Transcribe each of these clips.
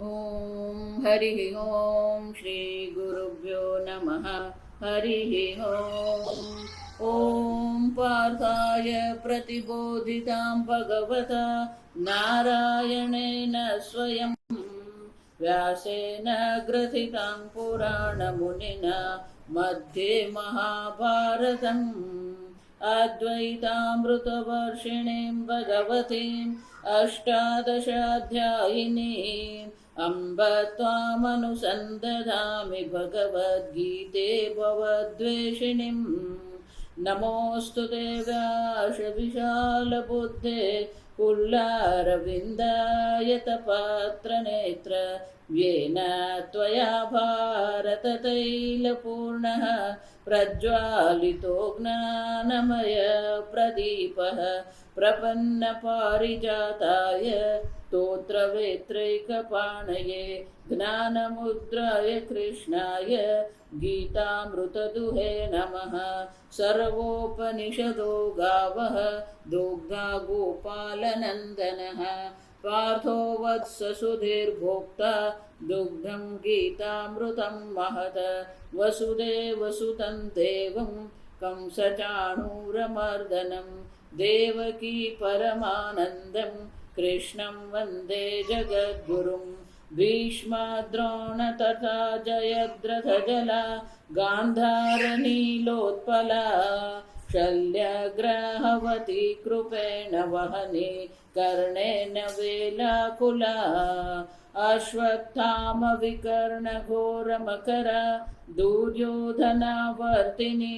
ओम हरि ओम श्री गुरुभ्यो नमः। हरि ओम पार्थाय प्रतिबोधितां भगवता नारायणेन स्वयं व्यासेन ग्रथितां पुराणमुनिना मध्ये महाभारतम् अद्वैतामृतवर्षिणीं भगवतीम् अष्टादशाध्यायिनीम् अम्ब त्वामनुसन्दधामि भगवद्गीते भवद्वेषिणीम्। नमोऽस्तु ते व्यास विशालबुद्धे पुल्लारविन्दायतपात्रनेत्र येन त्वया भारततैलपूर्णः प्रज्वालितो ज्ञानमय प्रदीपः प्रपन्नपारिजाताय स्तोत्रवेत्रैकपाणये ज्ञानमुद्राय कृष्णाय गीतामृतदुहे नमः। सर्वोपनिषदो गावः दुग्धा गोपालनन्दनः पार्थो वत्स सुधीर्भोक्ता दुग्धं गीतामृतं महत्। वसुदेवसुतं देवं कंसचाणूरमर्दनं देवकी परमानन्दं कृष्णं वन्दे जगद्गुरुं। भीष्मद्रोण तथा जयद्रथजला गान्धारनीलोत्पला शल्यग्राहवती कृपेण वहने कर्णेन वेलाकुला अश्वत्थामविकर्णघोरमकरा दुर्योधनावर्तिनी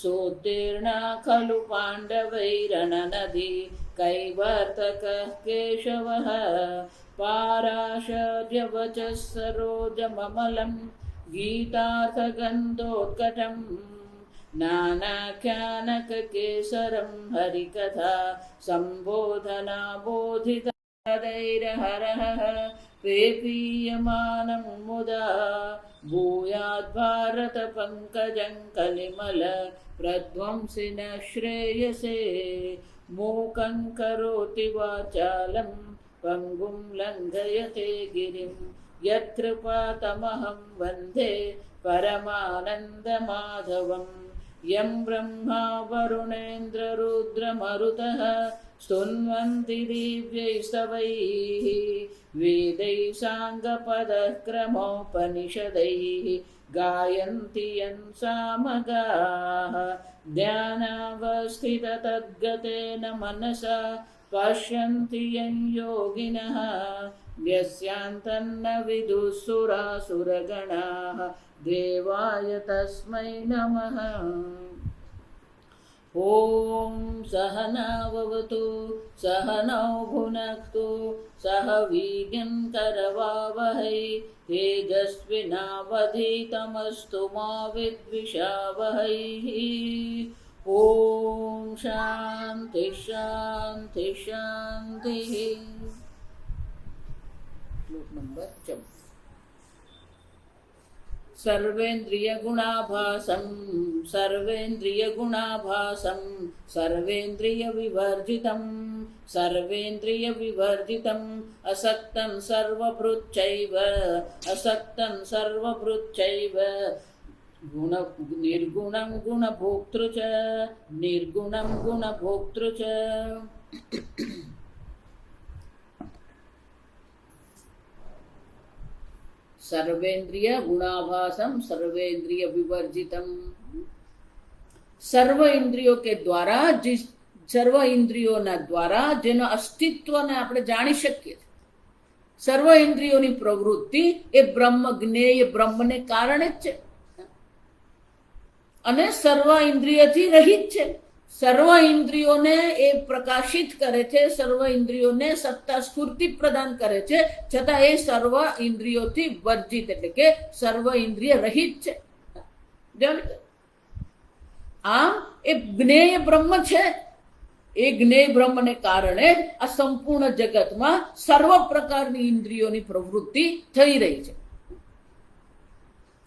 सोत्तीर्णा खलु पाण्डवैरणनदी कैवर्तकः केशवः पाराशर्यवचः सरोजममलं गीतार्थगन्धोत्कटं नानाख्यानककेसरं हरिकथा सम्बोधना बोधितदैरहरः पेपीयमानं मुदा भूयाद्भारतपङ्कजं कलिमल प्रध्वंसिनः श्रेयसे। मूकं करोति वाचालं पङ्गुं लङ्घयते गिरिं यत्कृपातमहं वन्दे परमानन्दमाधवम्। यं ब्रह्मा वरुणेन्द्ररुद्रमरुतः स्तुन्वन्ति दिव्यैस्तवैः वेदैः साङ्गपदः क्रमोपनिषदैः गायन्ति यं सामगाः। ध्यानावस्थिततद्गतेन मनसा पश्यन्ति यं योगिनः यस्यान्तन्न विदुःसुरासुरगणाः देवाय तस्मै नमः। ॐ सहनाववतु सहनौ भुनक्तु सह वीर्यं करवावहै तेजस्विनावधीतमस्तु मा विद्विषावहै। ॐ शान्ति शान्ति शान्तिः। श्लोक नंबर 14। सर्वेन्द्रियगुणाभासं सर्वेन्द्रियगुणाभासं सर्वेन्द्रियविवर्जितं सर्वेन्द्रियविवर्जितं असक्तं सर्वभृच्चैव असक्तं सर्वभृच्चैव निर्गुणं गुणभोक्तृ च निर्गुणं गुणभोक्तृ च। सर्वेन्द्रिय गुणाभासम सर्वेन्द्रिय विवर्जितम। सर्व इंद्रियों के द्वारा जिस सर्व इंद्रियों द्वारा જેનો અસ્તિત્વને આપણે જાણી શકીએ સર્વ ઇન્દ્રિયોની પ્રવૃત્તિ એ બ્રહ્મ જ્ઞેય બ્રહ્મને કારણે જ છે અને સર્વ ઇન્દ્રિયથી રહિત છે। સર્વ ઇન્દ્રિયોને એ પ્રકાશિત કરે છે, સર્વ ઇન્દ્રિયોને સત્તા સ્ફૂર્તિ પ્રદાન કરે છે, છતાં એ સર્વ ઇન્દ્રિયોથી વર્જિત એટલે કે સર્વ ઇન્દ્રિય રહિત છે। આમ એ જ્ઞેય બ્રહ્મ છે। એ જ્ઞેય બ્રહ્મને કારણે આ સંપૂર્ણ જગતમાં સર્વ પ્રકારની ઇન્દ્રિયોની પ્રવૃત્તિ થઈ રહી છે।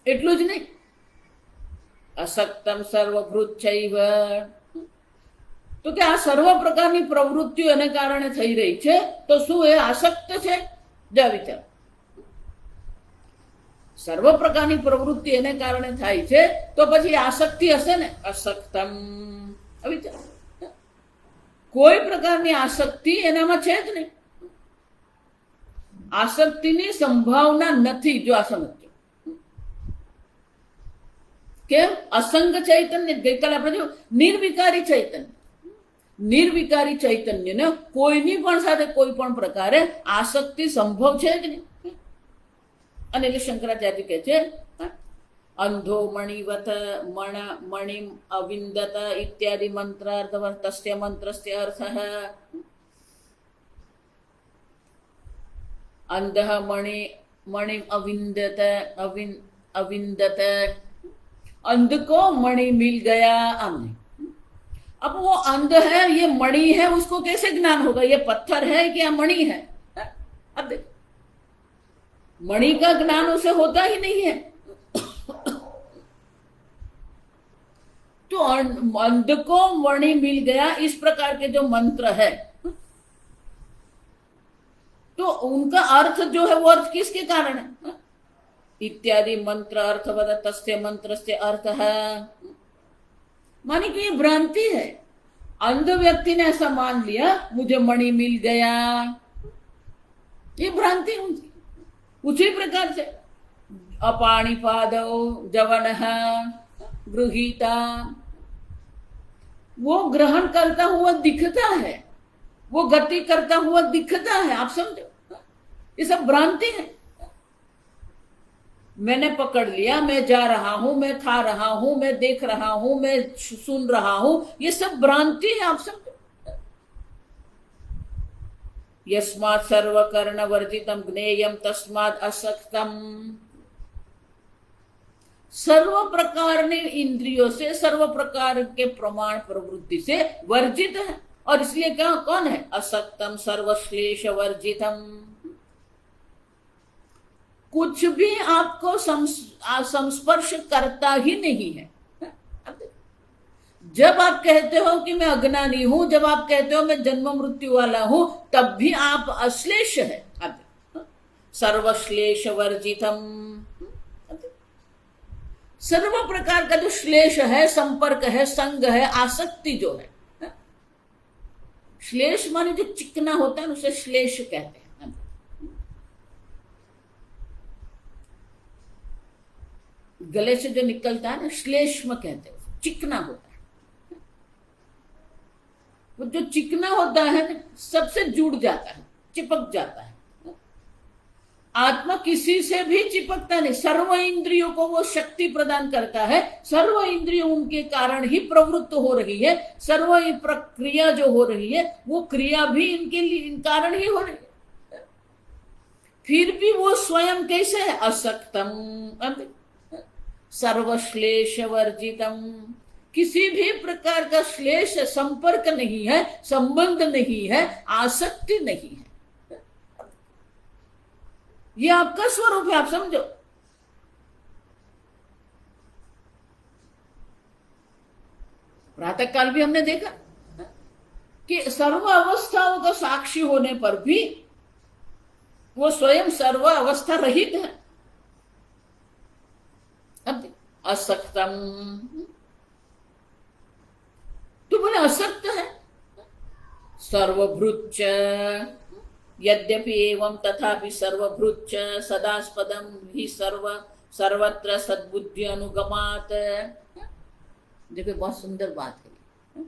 એટલું જ નહીં, અસક્તમ સર્વભૃચ્છૈવ તો કે આ સર્વ પ્રકારની પ્રવૃત્તિઓ એને કારણે થઈ રહી છે, તો શું એ આસક્ત છે? જા વિચાર। સર્વ પ્રકારની પ્રવૃત્તિ એને કારણે થાય છે, તો પછી આસક્તિ હશે ને. અસક્તમ અવિચાર, કોઈ પ્રકારની આસક્તિ એનામાં છે જ નહીં. આસક્તિની સંભાવના નથી. જો આ સમજો કેમ? અસંગ ચૈતન્ય. ગઈકાલે આપણે જો નિર્વિકારી ચૈતન્ય, નિર્વિકારી ચૈતન્યને કોઈની પણ સાથે કોઈ પણ પ્રકારે આસક્તિ સંભવ છે જ નહીં. અને એટલે શંકરાચાર્ય કહે છે અંધો મણિવત મણિ અવિંદત ઇત્યાદિ મંત્રાર્થ તસ્ય મંત્રસ્ય અર્થ अंध मणि अविंदत अविंदत, अंध को मणि मिल गया हमने. अब वो अंध है, ये मणि है, उसको कैसे ज्ञान होगा? ये पत्थर है क्या मणि है? अब देखो, मणि का ज्ञान उसे होता ही नहीं है. तो अंध को मणि मिल गया, इस प्रकार के जो मंत्र है, तो उनका अर्थ जो है वो अर्थ किसके कारण है? इत्यादि मंत्र अर्थ बता तस्य मंत्र से अर्थ है. मानी कि ये भ्रांति है. अंध व्यक्ति ने ऐसा मान लिया मुझे मणि मिल गया, ये भ्रांति उनकी. उसी प्रकार से अपाणिपादो जवन गृहीता, वो ग्रहण करता हुआ दिखता है, वो गति करता हुआ दिखता है. आप समझो, ये सब भ्रांति है. मैंने पकड़ लिया, मैं जा रहा हूं, मैं खा रहा हूं, मैं देख रहा हूं, मैं सुन रहा हूं, ये सब भ्रांति है. आप समझो. यस्मात् सर्वकर्ण वर्जितम ज्ञेयम तस्मात् असक्तम. सर्व प्रकार ने इंद्रियों से, सर्व प्रकार के प्रमाण प्रवृत्ति से वर्जित है. और इसलिए क्या कौन है? असक्तम सर्वश्लेष वर्जितम. कुछ भी आपको संस्पर्श करता ही नहीं है. जब आप कहते हो कि मैं अज्ञानी हूं, जब आप कहते हो मैं जन्म मृत्यु वाला हूं, तब भी आप अश्लेष है. सर्वश्लेष वर्जितम. सर्व प्रकार का जो श्लेष है, संपर्क है, संग है, आसक्ति जो है, श्लेष माने जो चिकना होता है उसे श्लेष कहते हैं. गले से जो निकलता है ना, श्लेष्म कहते हैं, चिकना होता है. वो जो चिकना होता है ना, सबसे जुड़ जाता है, चिपक जाता है. आत्मा किसी से भी चिपकता नहीं. सर्व इंद्रियों को वो शक्ति प्रदान करता है. सर्व इंद्रियों उनके कारण ही प्रवृत्त हो रही है. सर्व प्रक्रिया जो हो रही है, वो क्रिया भी इनके लिए कारण ही हो रही है. फिर भी वो स्वयं कैसे है? असक्तम, सर्वश्लेष वर्जितम. किसी भी प्रकार का श्लेष, संपर्क नहीं है, संबंध नहीं है, आसक्ति नहीं है. ये आपका स्वरूप है. आप समझो. प्रातः काल भी हमने देखा कि सर्व अवस्थाओं का साक्षी होने पर भी वो स्वयं सर्व अवस्था रहित है. अब असक्तम, तो बोले असक्त है. सर्वभृच्च यद्यपि एवं तथापि सर्वभृच्च सदास्पदम ही सर्वत्र सद्बुद्धि अनुगमात. देखो बहुत सुंदर बात है.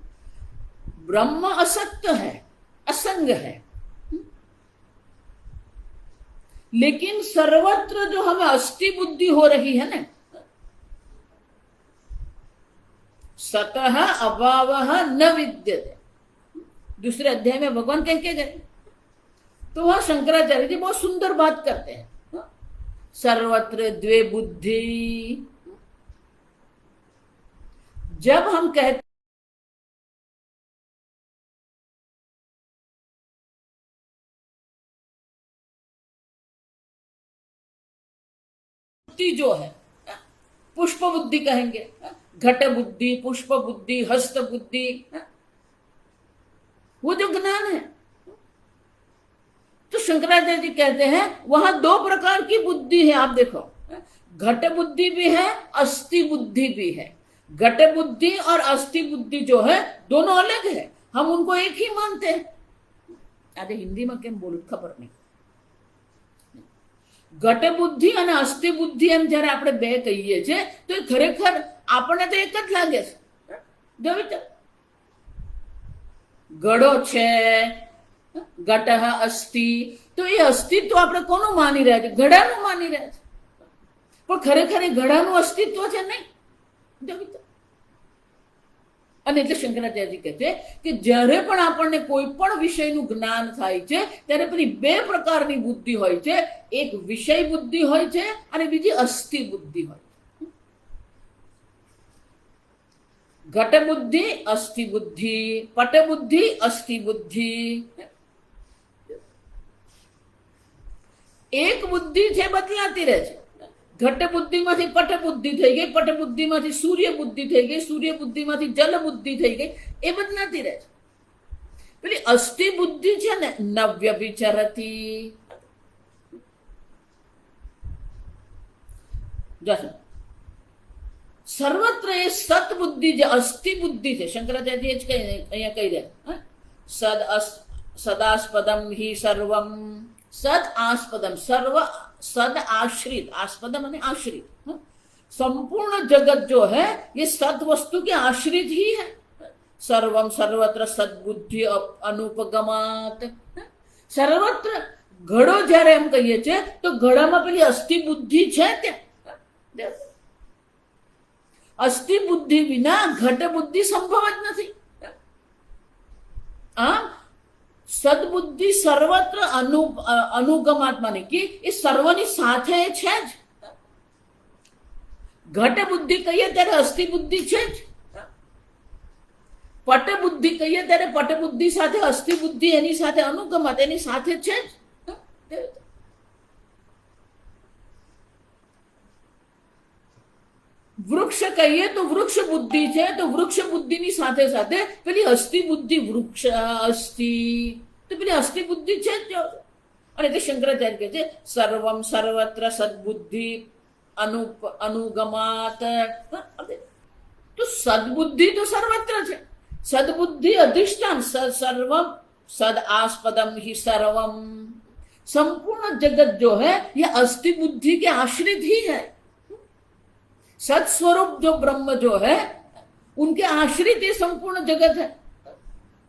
ब्रह्म असक्त है, असंग है, लेकिन सर्वत्र जो हमें अस्थि बुद्धि हो रही है ना, सतः अभाव न विद्यते. दूसरे अध्याय में भगवान कह के गए. तो वहां शंकराचार्य जी बहुत सुंदर बात करते हैं. सर्वत्र द्वे बुद्धि. जब हम कहते जो है, पुष्प बुद्धि कहेंगे, घट बुद्धि, पुष्प बुद्धि, हस्त बुद्धि, वो जो ज्ञान है. तो शंकराचार्य जी कहते हैं वहां दो प्रकार की बुद्धि है. आप देखो, घट बुद्धि भी है, अस्थि बुद्धि भी है। घट बुद्धि और अस्थि बुद्धि जो है दोनों अलग है, हम उनको एक ही मानते हैं। आज हिंदी में केम बोलूं खबर नहीं। घट बुद्धि અને અસ્થિ બુદ્ધિ એમ જ્યારે આપણે બે કહીએ છીએ તો એ ખરેખર આપણને તો એક જ લાગે છે। જોવી તો ઘડો છે, ઘટ અસ્થિ, તો એ અસ્તિત્વ આપણે કોનું માની રહ્યા છે? ઘડાનું માની રહ્યા છે, પણ ખરેખર એ ઘડાનું અસ્તિત્વ છે નહીં। જોવી તો અને એટલે શંકરાચાર્યજી કહે છે કે જ્યારે પણ આપણને કોઈ પણ વિષયનું જ્ઞાન થાય છે ત્યારે પેલી બે પ્રકારની બુદ્ધિ હોય છે, એક વિષય બુદ્ધિ હોય છે અને બીજી અસ્થિ બુદ્ધિ હોય છે। ઘટ બુદ્ધિ, અસ્થિ બુદ્ધિ, પટ બુદ્ધિ, અસ્થિ બુદ્ધિ। એક બુદ્ધિ છે બદલાતી રહે છે। ઘટ બુદ્ધિમાંથી પટ બુદ્ધિ થઈ ગઈ, પટ બુદ્ધિમાંથી સૂર્ય બુદ્ધિ થઈ ગઈ, સૂર્ય બુદ્ધિમાંથી જલ બુદ્ધિ થઈ ગઈ, એ બદલાતી રહે છે। પેલી અસ્થિ બુદ્ધિ છે ને, નવ્ય વિચરતી, સર્વત્ર એ સત બુદ્ધિ જે અસ્થિ બુદ્ધિ છે, શંકરાચાર્ય જ કઈ અહીંયા કહી રહ્યા, સદાસ્પદમ હિ સર્વમ, સદ આસ્પદમ, સર્વ सद आश्रित, आस्पदम माने आश्रित, संपूर्ण जगत जो है ये सद वस्तु के आश्रित ही है। सर्वम सर्वत्र सद्बुद्धि अनुपगमात, सर्वत्र घड़ो જ્યારે એમ કહીએ છીએ તો ઘડામાં પેલી અસ્થિ બુદ્ધિ છે ત્યાં। અસ્થિ બુદ્ધિ વિના ઘટ બુદ્ધિ સંભવ જ નથી। સદબુદ્ધિ સર્વત્ર અનુગમાત માને કે એ સર્વની સાથે છે જ। ઘટ બુદ્ધિ કહીએ ત્યારે અસ્થિ બુદ્ધિ છે જ, પટ બુદ્ધિ કહીએ ત્યારે પટ બુદ્ધિ સાથે અસ્થિ બુદ્ધિ એની સાથે અનુગમાત એની સાથે છે જ। વૃક્ષ કહીએ તો વૃક્ષ બુદ્ધિ છે, તો વૃક્ષ બુદ્ધિની સાથે સાથે પેલી અસ્થિ બુદ્ધિ, વૃક્ષ અસ્થિ, તો પેલી અસ્થિ બુદ્ધિ છે જ। અને તે શંકરાચાર્ય કહે છે સર્વમ સર્વત્ર સદબુદ્ધિ અનુગમાત, તો સદબુદ્ધિ તો સર્વત્ર છે, સદબુદ્ધિ અધિષ્ઠાન, સર્વમ सद आस्पदम ही सर्वम, संपूर्ण जगत जो है ये अस्थि बुद्धि के आश्रित ही है। सत्स्वरूप जो ब्रह्म जो है उनके आश्रित ये संपूर्ण जगत है।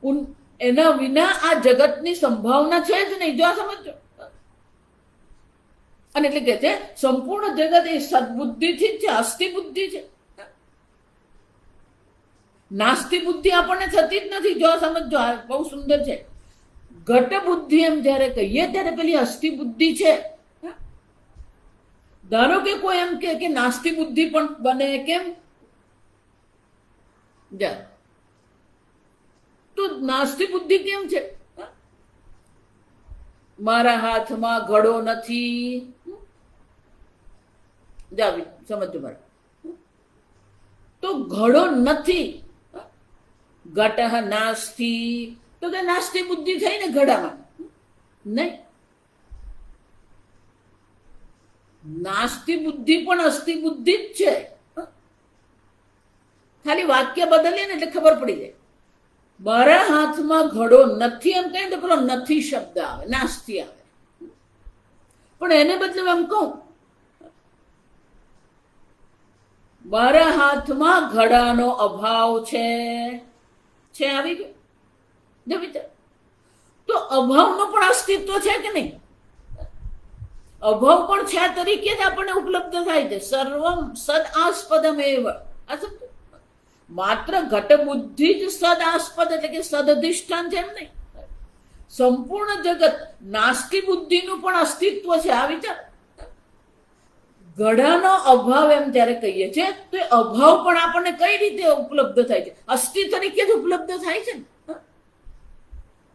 उन एना विना आ जगतनी संभावना है ज नहीं, जो आ समझो। અને એટલે કે છે સંપૂર્ણ જગત એ સદબુદ્ધિથી જ છે, અસ્થિ બુદ્ધિ છે। નાસ્તિ બુદ્ધિ આપણને થતી જ નથી, જો સમજો, બહુ સુંદર છે। ઘટ બુદ્ધિ એમ જ્યારે કહીએ ત્યારે પેલી અસ્થિ બુદ્ધિ છે। ધારો કે કોઈ એમ કે નાસ્તિ બુદ્ધિ પણ બને, કેમ? તો નાસ્તિ બુદ્ધિ કેમ છે? મારા હાથમાં ઘડો નથી, જાવી સમજો મારે, તો ઘડો નથી, ઘટ નાસ્તિ, તો કે નાસ્તિ બુદ્ધિ થઈ ને ઘડામાં? નહીં, નાસ્તિ બુદ્ધિ પણ અસ્થિ બુદ્ધિ જ છે। ખાલી વાક્ય બદલીએ ને એટલે ખબર પડી જાય। મારા હાથમાં ઘડો નથી એમ કહીએ તો પેલો નથી શબ્દ આવે, નાસ્તિ આવે, પણ એને બદલે એમ કહું મારા હાથમાં ઘડાનો અભાવ છે, આવી ગયું। તો અભાવનો પણ અસ્તિત્વ છે કે નહીં? અભાવ પણ છે તરીકે જ આપણને ઉપલબ્ધ થાય છે। સર્વમ સદ આસ્પદમ એવ, માત્ર ઘટ બુદ્ધિ જ સદ આસ્પદ એટલે કે સદ અધિષ્ઠાન છે એમ નહીં, સંપૂર્ણ જગત નાસ્તિ બુદ્ધિનું પણ અસ્તિત્વ છે। આ વિચાર, ઘડાનો અભાવ એમ ત્યારે કહીએ છીએ તો એ અભાવ પણ આપણને કઈ રીતે ઉપલબ્ધ થાય છે? અસ્થિ તરીકે જ ઉપલબ્ધ થાય છે।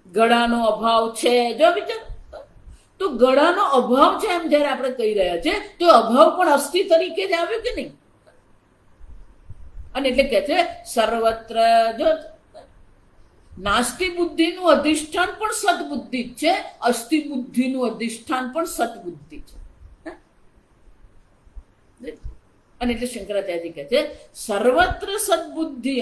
ઘડાનો અભાવ છે, જો વિચાર, તો ઘડાનો અભાવ છે એમ જયારે આપણે કહી રહ્યા છે તો અભાવ પણ અસ્થિ તરીકે જ આવ્યો કે નહીં? અને એટલે કે છે સર્વત્ર, જો નાસ્તિ બુદ્ધિનું અધિષ્ઠાન પણ સદબુદ્ધિ જ છે, અસ્થિ બુદ્ધિનું અધિષ્ઠાન પણ સદબુદ્ધિ છે। અને એટલે શંકરાચાર્યજી કહે છે સર્વત્ર સદબુદ્ધિ,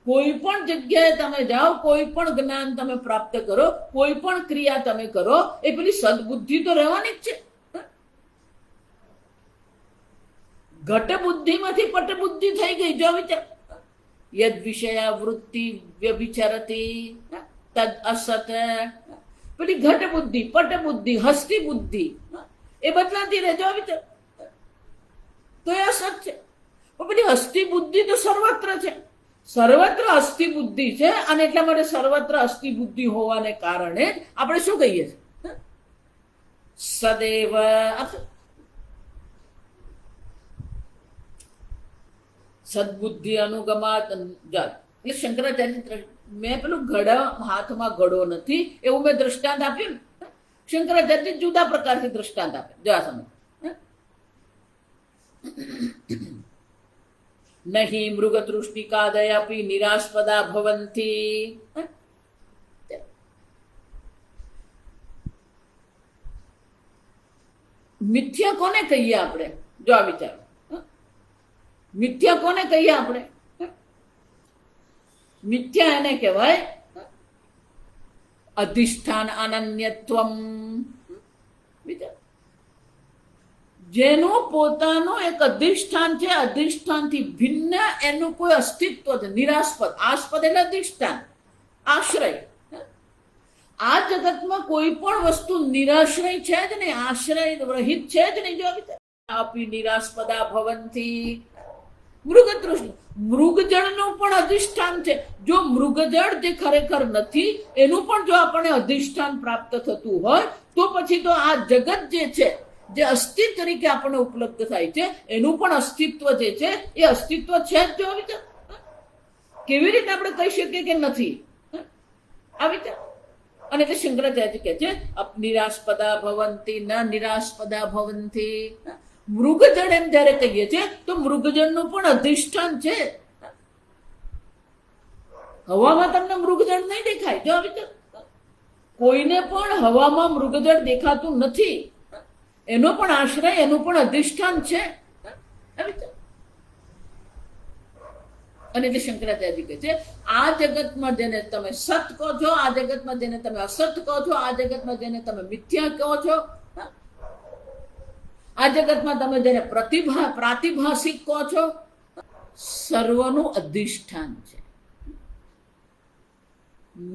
કોઈ પણ જગ્યાએ તમે જાઓ, કોઈ પણ જ્ઞાન તમે પ્રાપ્ત કરો, કોઈ પણ ક્રિયા તમે કરો, એ પેલી સદબુદ્ધિ તો રહેવાની જ છે. ઘટ બુદ્ધિમાંથી પટ બુદ્ધિ થઈ ગઈ. જો વિચાર, યદ વિષયા વૃત્તિ વ્યભિચરતી તદ અસત, પેલી ઘટ બુદ્ધિ, પટ બુદ્ધિ, હસ્તી બુદ્ધિ એ બદલાતી રહે. જો વિચાર, તો એ અસત છે. પણ પેલી હસ્તી બુદ્ધિ તો સર્વત્ર છે, સર્વત્ર અસ્થિ બુદ્ધિ છે. અને એટલા માટે સર્વત્ર અસ્થિ બુદ્ધિ હોવાને કારણે આપણે શું કહીએ છીએ? સદૈવ સદબુદ્ધિ અનુગમાત. એટલે શંકરાચાર્ય, મેં પેલું ઘડા હાથમાં ઘડો નથી એવું મેં દ્રષ્ટાંત આપ્યું ને, શંકરાચાર્ય જુદા પ્રકારથી દ્રષ્ટાંત આપે. જો આ સમજ, નહીં મૃગતૃષ્ટિકાદયપી નિરાસ્પદા ભવંતી. મિથ્યા કોને કહીએ આપણે? જો આ વિચારો, મિથ્યા કોને કહીએ આપણે? મિથ્યા એને કહેવાય અધિષ્ઠાન અનન્યત્વમ. જેનું પોતાનું એક અધિષ્ઠાન છે, અધિષ્ઠાનથી ભિન્ન એનું કોઈ અસ્તિત્વ છે. નિરાસ્પદ, આસ્પદ એટલે અધિષ્ઠાન, આશ્રય. આ જગતમાં કોઈ પણ વસ્તુ નિરાશ્રય છે જ નહીં, આશ્રય રહિત છે જ નહીં. જો આપી નિરાસ્પદા ભવંતી. મૃગતૃષ્ણ, મૃગજળનું પણ અધિષ્ઠાન છે. જો મૃગજળ જે ખરેખર નથી એનું પણ જો આપણને અધિષ્ઠાન પ્રાપ્ત થતું હોય તો પછી તો આ જગત જે છે, જે અસ્તિત્વ તરીકે આપણને ઉપલબ્ધ થાય છે, એનું પણ અસ્તિત્વ જે છે એ અસ્તિત્વ છે જ. જો વિચાર, કેવી રીતે આપણે કહી શકીએ કે નથી? આ વિચાર. અને એટલે શંકરાચાર્ય કહે છે નિરાસ્પદા ભવંતી ન નિરાસ્પદા ભવંતી. મૃગજળ એમ જયારે કહીએ છીએ તો મૃગજળનું પણ અધિષ્ઠાન છે. હવામાં તમને મૃગજળ નહીં દેખાય. જો વિચાર, કોઈને પણ હવામાં મૃગજળ દેખાતું નથી, એનો પણ આશ્રય, એનું પણ અધિષ્ઠાન છે. અને એટલે શંકરાચાર્ય કહે છે આ જગતમાં જેને તમે સત કહો છો, આ જગતમાં જેને તમે અસત કહો છો, આ જગતમાં જેને તમે મિથ્યા કહો છો, આ જગતમાં તમે જેને પ્રાતિભાષિક કહો છો, સર્વનું અધિષ્ઠાન છે.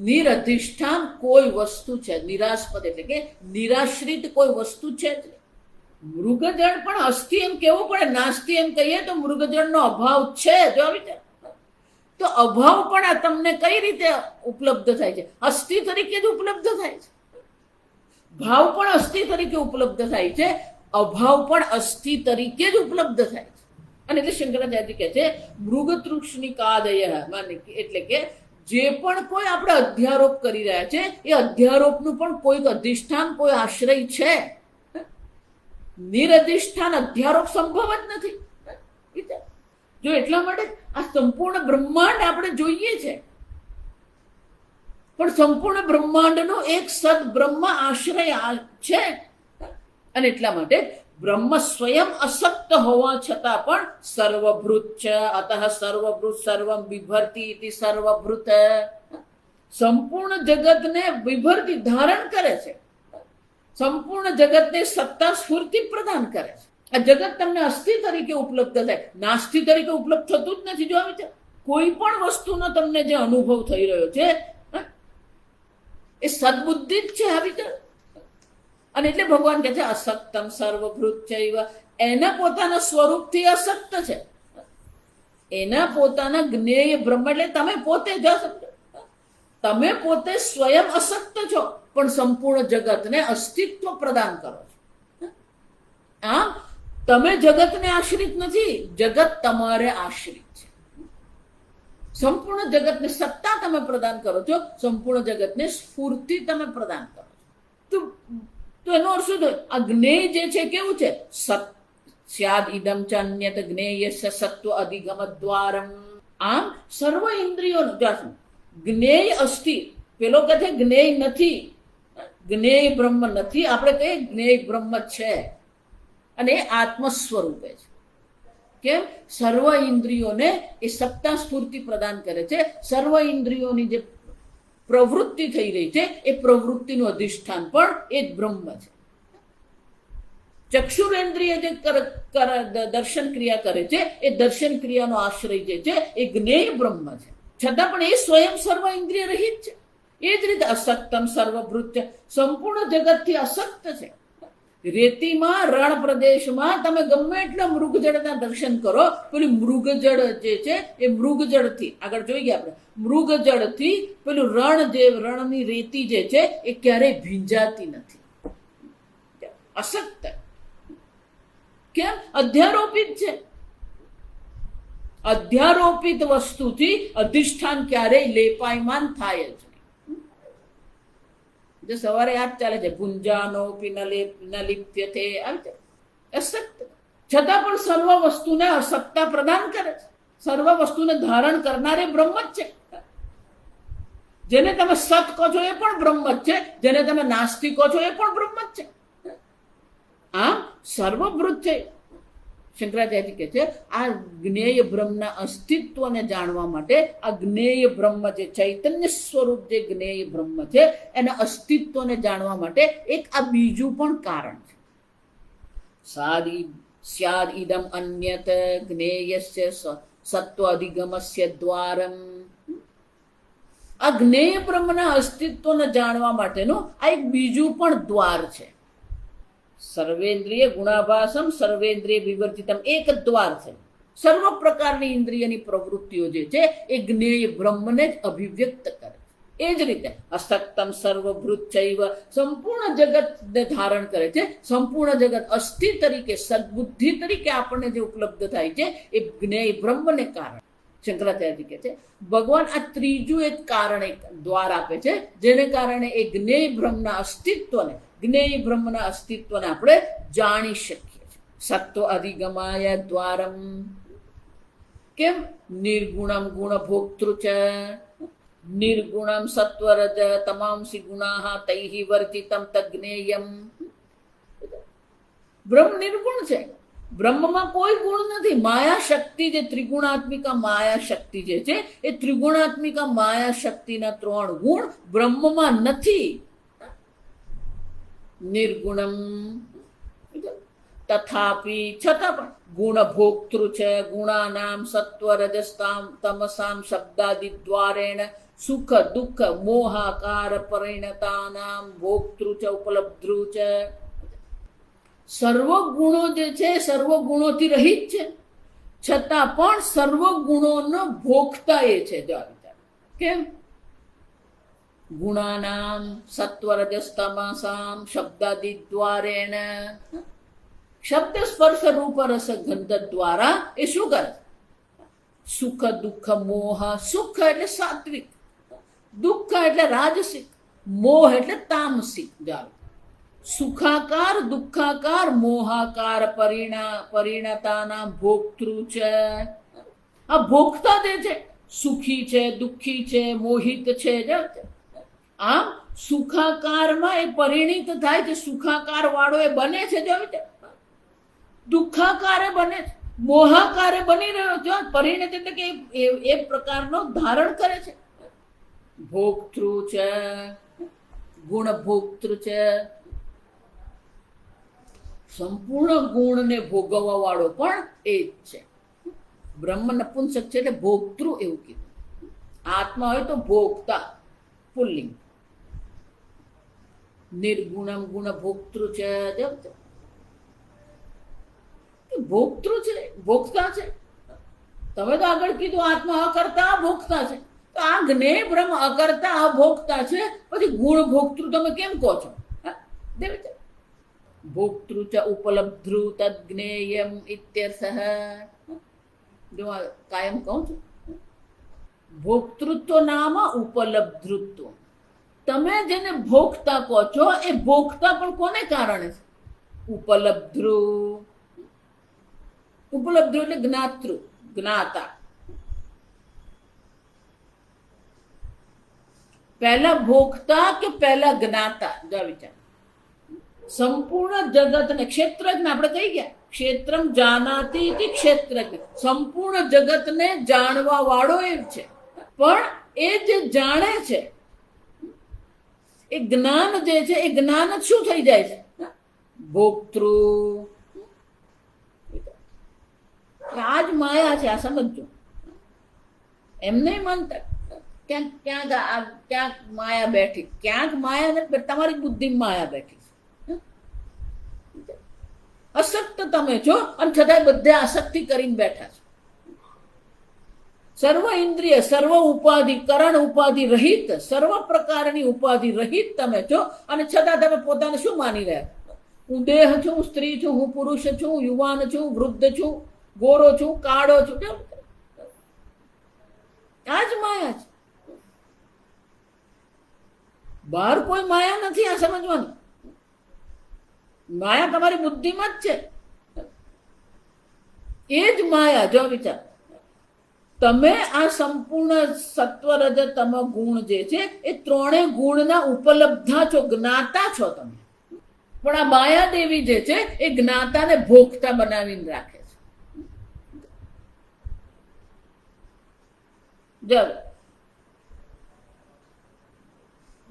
નિરઅધિષ્ઠાન કોઈ વસ્તુ છે, નિરાસ્પદ એટલે કે નિરાશ્રિત કોઈ વસ્તુ છે જ. મૃગજળ પણ અસ્થિ એમ કેવું પડે, નાસ્તિ એમ કહીએ તો મૃગજળનો અભાવ છે. જો તો અભાવ પણ આ તમને કઈ રીતે ઉપલબ્ધ થાય છે? અસ્થિ તરીકે જ ઉપલબ્ધ થાય છે. ભાવ પણ અસ્થિ તરીકે ઉપલબ્ધ થાય છે, અભાવ પણ અસ્થિ તરીકે જ ઉપલબ્ધ થાય છે. અને એટલે શંકરાચાર્ય કહે છે મૃગતૃષ્ણિકાદય, એટલે કે જે પણ કોઈ આપણે અધ્યારોપ કરી રહ્યા છે એ અધ્યારોપનું પણ કોઈ અધિષ્ઠાન, કોઈ આશ્રય છે. નિરઅધિષ્ઠાન અધ્યારોપ સંભવ જ નથી. જો એટલા માટે આ સંપૂર્ણ બ્રહ્માંડ આપણે જોઈએ છે, પણ સંપૂર્ણ બ્રહ્માંડનો એક સદ બ્રહ્મ આશ્રય છે. અને એટલા માટે બ્રહ્મ સ્વયં અસક્ત હોવા છતાં પણ સર્વભૃત છે. અતઃ સર્વભૃત સર્વમ બિભર્તિ ઇતિ સર્વભૃત. સંપૂર્ણ જગતને વિભરતી ધારણ કરે છે, સંપૂર્ણ જગતને સત્તા સ્ફૂર્તિ પ્રદાન કરે છે. આ જગત તમને અસ્થિ તરીકે ઉપલબ્ધ થાય, નાસ્તિ તરીકે ઉપલબ્ધ થતું જ નથી. જો આવી છે કોઈ પણ વસ્તુનો તમને જે અનુભવ થઈ રહ્યો છે એ સદબુદ્ધિ જ છે. આવી છે. અને એટલે ભગવાન કહે છે અસક્તમ સર્વભૃત ચૈવ. એના પોતાના સ્વરૂપથી અસક્ત છે, એના પોતાના જ્ઞેય બ્રહ્મ એટલે તમે પોતે જ તમે પોતે સ્વયં અસક્ત છો, પણ સંપૂર્ણ જગતને અસ્તિત્વ પ્રદાન કરો છો. આમ તમે જગતને આશ્રિત નથી, જગત તમારે આશ્રિત છે. સંપૂર્ણ જગતને સત્તા તમે પ્રદાન કરો છો, સંપૂર્ણ જગતને સ્ફૂર્તિ તમે પ્રદાન કરો છો. તો એનો અર્થ શું થયો? આ જ્ઞેય જે છે કેવું છે? સ્યાદ ઇદમ ચ અન્યત જ્ઞેય સત્વ અધિગમ દ્વારમ. આમ સર્વ ઇન્દ્રિયોનું જ્ઞેય અસ્થિ. પેલો કહે છે જ્ઞેય નથી, જ્ઞેય બ્રહ્મ નથી. આપણે કહીએ જ્ઞેય બ્રહ્મ છે અને એ આત્મ સ્વરૂપે છે. કેમ? સર્વ ઇન્દ્રિયોને એ સત્તા સ્ફૂર્તિ પ્રદાન કરે છે. સર્વ ઇન્દ્રિયોની જે પ્રવૃત્તિ થઈ રહી છે એ પ્રવૃત્તિનું અધિષ્ઠાન પણ એ જ બ્રહ્મ છે. ચક્ષુરેન્દ્રિય જે દર્શન ક્રિયા કરે છે એ દર્શન ક્રિયાનો આશ્રય જે છે એ જ્ઞેય બ્રહ્મ છે. છતાં પણ એ સ્વયં સર્વ ઇન્દ્રિય રહિત છે. એ જ રીતે અસક્તમ સર્વભૃત છે, સંપૂર્ણ જગતથી અસક્ત છે. રેતીમાં, રણ પ્રદેશમાં તમે ગમે એટલા મૃગજળના દર્શન કરો, પેલું મૃગજળ જે છે એ મૃગજળથી આગળ જોઈ ગયા આપણે, મૃગજળથી પેલું રણની રેતી જે છે એ ક્યારેય ભીંજાતી નથી. અસક્ત. કેમ? અધ્યારોપિત છે. અધ્યારોપિત વસ્તુથી અધિષ્ઠાન ક્યારેય લેપાયમાન થાય જ. જો સવારે યાદ ચાલે છે ભુંજાનો લિપ્યતે, અસક્ત. છતાં પણ સર્વ વસ્તુને સત્તા પ્રદાન કરે છે. સર્વ વસ્તુને ધારણ કરનારે બ્રહ્મ જ છે. જેને તમે સત કહો છો એ પણ બ્રહ્મ જ છે, જેને તમે નાસ્તિક કહો છો એ પણ બ્રહ્મ જ છે. આમ સર્વભૃત છે. શંકરાચાર્ય કહે છે આ જ્ઞેય બ્રહ્મના અસ્તિત્વને જાણવા માટે, આ જ્ઞેય બ્રહ્મ જે ચૈતન્ય સ્વરૂપ જે જ્ઞેય બ્રહ્મ છે એના અસ્તિત્વને જાણવા માટે એક આ બીજું પણ કારણ છે. સ્યાદ ઇદમ અન્યત જ્ઞેયસ્ય સત્વ અધિગમસ્ય દ્વારમ. આ જ્ઞેય બ્રહ્મના અસ્તિત્વને જાણવા માટેનું આ એક બીજું પણ દ્વાર છે. સર્વેન્દ્રિય ગુણાભાસમ સર્વેન્દ્રિય વિવર્જિતમ, એક દ્વાર છે. સર્વ પ્રકારની ઇન્દ્રિયની પ્રવૃત્તિઓ જે છે એ જ્ઞેય બ્રહ્મને જ અભિવ્યક્ત કરે છે. એ જ રીતે અસક્તમ સર્વભૃત ચૈવ, સંપૂર્ણ જગતને ધારણ કરે છે. સંપૂર્ણ જગત અસ્થિ તરીકે, સદબુદ્ધિ તરીકે આપણને જે ઉપલબ્ધ થાય છે એ જ્ઞેય બ્રહ્મને કારણે. શંકરાચાર્ય કહે છે ભગવાન આ ત્રીજું એક કારણ, એક દ્વાર આપે છે જેને કારણે એ જ્ઞેય બ્રહ્મના અસ્તિત્વને, જ્ઞેય બ્રહ્મના અસ્તિત્વને આપણે જાણી શકીએ છીએ. સત્વ અધિગમાય દ્વારમ. કેમ? નિર્ગુણમ ગુણભોક્તૃ ચ, નિર્ગુણમ સત્વરજ તમાંસી ગુણાઃ તૈઃ વર્જિતમ તજ્ઞેયમ. બ્રહ્મ નિર્ગુણ છે. બ્રહ્મમાં કોઈ ગુણ નથી. માયા શક્તિ જે ત્રિગુણાત્મિકા માયા શક્તિ જે છે એ ત્રિગુણાત્મિકા માયા શક્તિના 3 ગુણ બ્રહ્મમાં નથી. નિર્ગુણમ તથાપી, છતાં પણ ગુણભોક્તૃ છે, ગુણાનામ સત્વરજસ્તામ તમસામ શબ્દાદિ દ્વારેણ સુખ દુઃખ મોહાકાર પરિણતાનામ ભોક્તૃ ચ ઉપલબ્ધૃ છે. સર્વ ગુણો જે છે સર્વ ગુણોથી રહિત છે, છતાં પણ સર્વ ગુણોનો ભોગતા એ છે. કેમ? ગુણાનામ સત્વરજસ્તમસામ શબ્દાદિ દ્વારેણ, શબ્દ સ્પર્શ રૂપ રસ ગંધ દ્વારા એ શું કરે? સુખ દુઃખ મોહ. સુખ એટલે સાત્વિક, દુઃખ એટલે રાજસિક, મોહ એટલે તામસિક. સુખાકાર દુઃખાકાર મોહાકાર પરિણતાના ભોક્તૃ છે. આ ભોગતા જે છે સુખી છે, દુઃખી છે, મોહિત છે. આમ સુખાકારમાં એ પરિણિત થાય છે, સુખાકાર વાળો એ બને છે. દુઃખાકારે બને છે, મોહાકારે બની રહ્યો છે. પરિણિત એટલે કે એ પ્રકારનો ધારણ કરે છે. ભોક્તૃ છે, ગુણ ભોક્તૃ છે. સંપૂર્ણ ગુણને ભોગવવા વાળો પણ એ જ છે. બ્રહ્મ નપુંસક છે એટલે ભોક્તૃ એવું કીધું. આત્મા હોય તો ભોગતા, પુલ્લિંગ. નિર્ગુણમ ગુણ ભોક્તૃ છે, ભોક્તૃ છે, ભોગતા છે. તમે તો આગળ કીધું આત્મા અકર્તા અભોક્તા છે, તો આ જ્ઞેય બ્રહ્મ અકર્તા અભોક્તા છે, પછી ગુણ ભોક્તૃ તમે કેમ કહો છો? ભોક્તૃ ચ ઉપલબ્ધૃ તજ્ઞેયમ ઇત્યર્થઃ. જો કાયમ કહું છું, ભોક્તૃત્વ નામ ઉપલબ્ધૃત્વ. તમે જેને ભોગતા કહો છો એ ભોગતા પણ કોને કારણે છે? ઉપલબ્ધૃ. ઉપલબ્ધૃ એટલે જ્ઞાતૃ, જ્ઞાતા. પહેલા ભોગતા કે પહેલા જ્ઞાતા? જો વિચાર. સંપૂર્ણ જગતને ક્ષેત્રજ્ઞ આપણે કહી ગયા, ક્ષેત્રમ જાનાતી ઇતિ ક્ષેત્રજ્ઞ, સંપૂર્ણ જગતને જાણવા વાળો એ છે. પણ એ જે જાણે છે એ જ્ઞાન જે છે એ જ્ઞાન જ શું થઈ જાય છે? ભોક્તૃ. આ જ માયા છે, આ સમજો. એમ નહીં માનતા ક્યાંક ક્યાંક માયા બેઠી, ક્યાંક માયા નથી, તમારી બુદ્ધિ માયા બેઠી. અશક્ત તમે છો અને છતાંય બધે આસક્તિ કરીને બેઠા છો. સર્વ ઇન્દ્રિય, સર્વ ઉપાધિ, કરણ ઉપાધિ રહિત, સર્વ પ્રકારની ઉપાધિ રહિત તમે છો અને છતાં તમે પોતાને શું માની રહ્યા? હું દેહ છું, સ્ત્રી છું, હું પુરુષ છું, યુવાન છું, વૃદ્ધ છું, ગોરો છું, કાળો છું. આ જ માયા છે. બહાર કોઈ માયા નથી, આ સમજવાનું. માયા તમારી બુદ્ધિમાં જ છે. એ જ માયા. જો વિચાર, તમે આ સંપૂર્ણ સત્વ રજ તમ ગુણ જે છે એ ત્રણેય ગુણના ઉપલબ્ધા છો, જ્ઞાતા છો તમે. પણ આ માયા દેવી જે છે એ જ્ઞાતાને ભોગતા બનાવીને રાખે છે.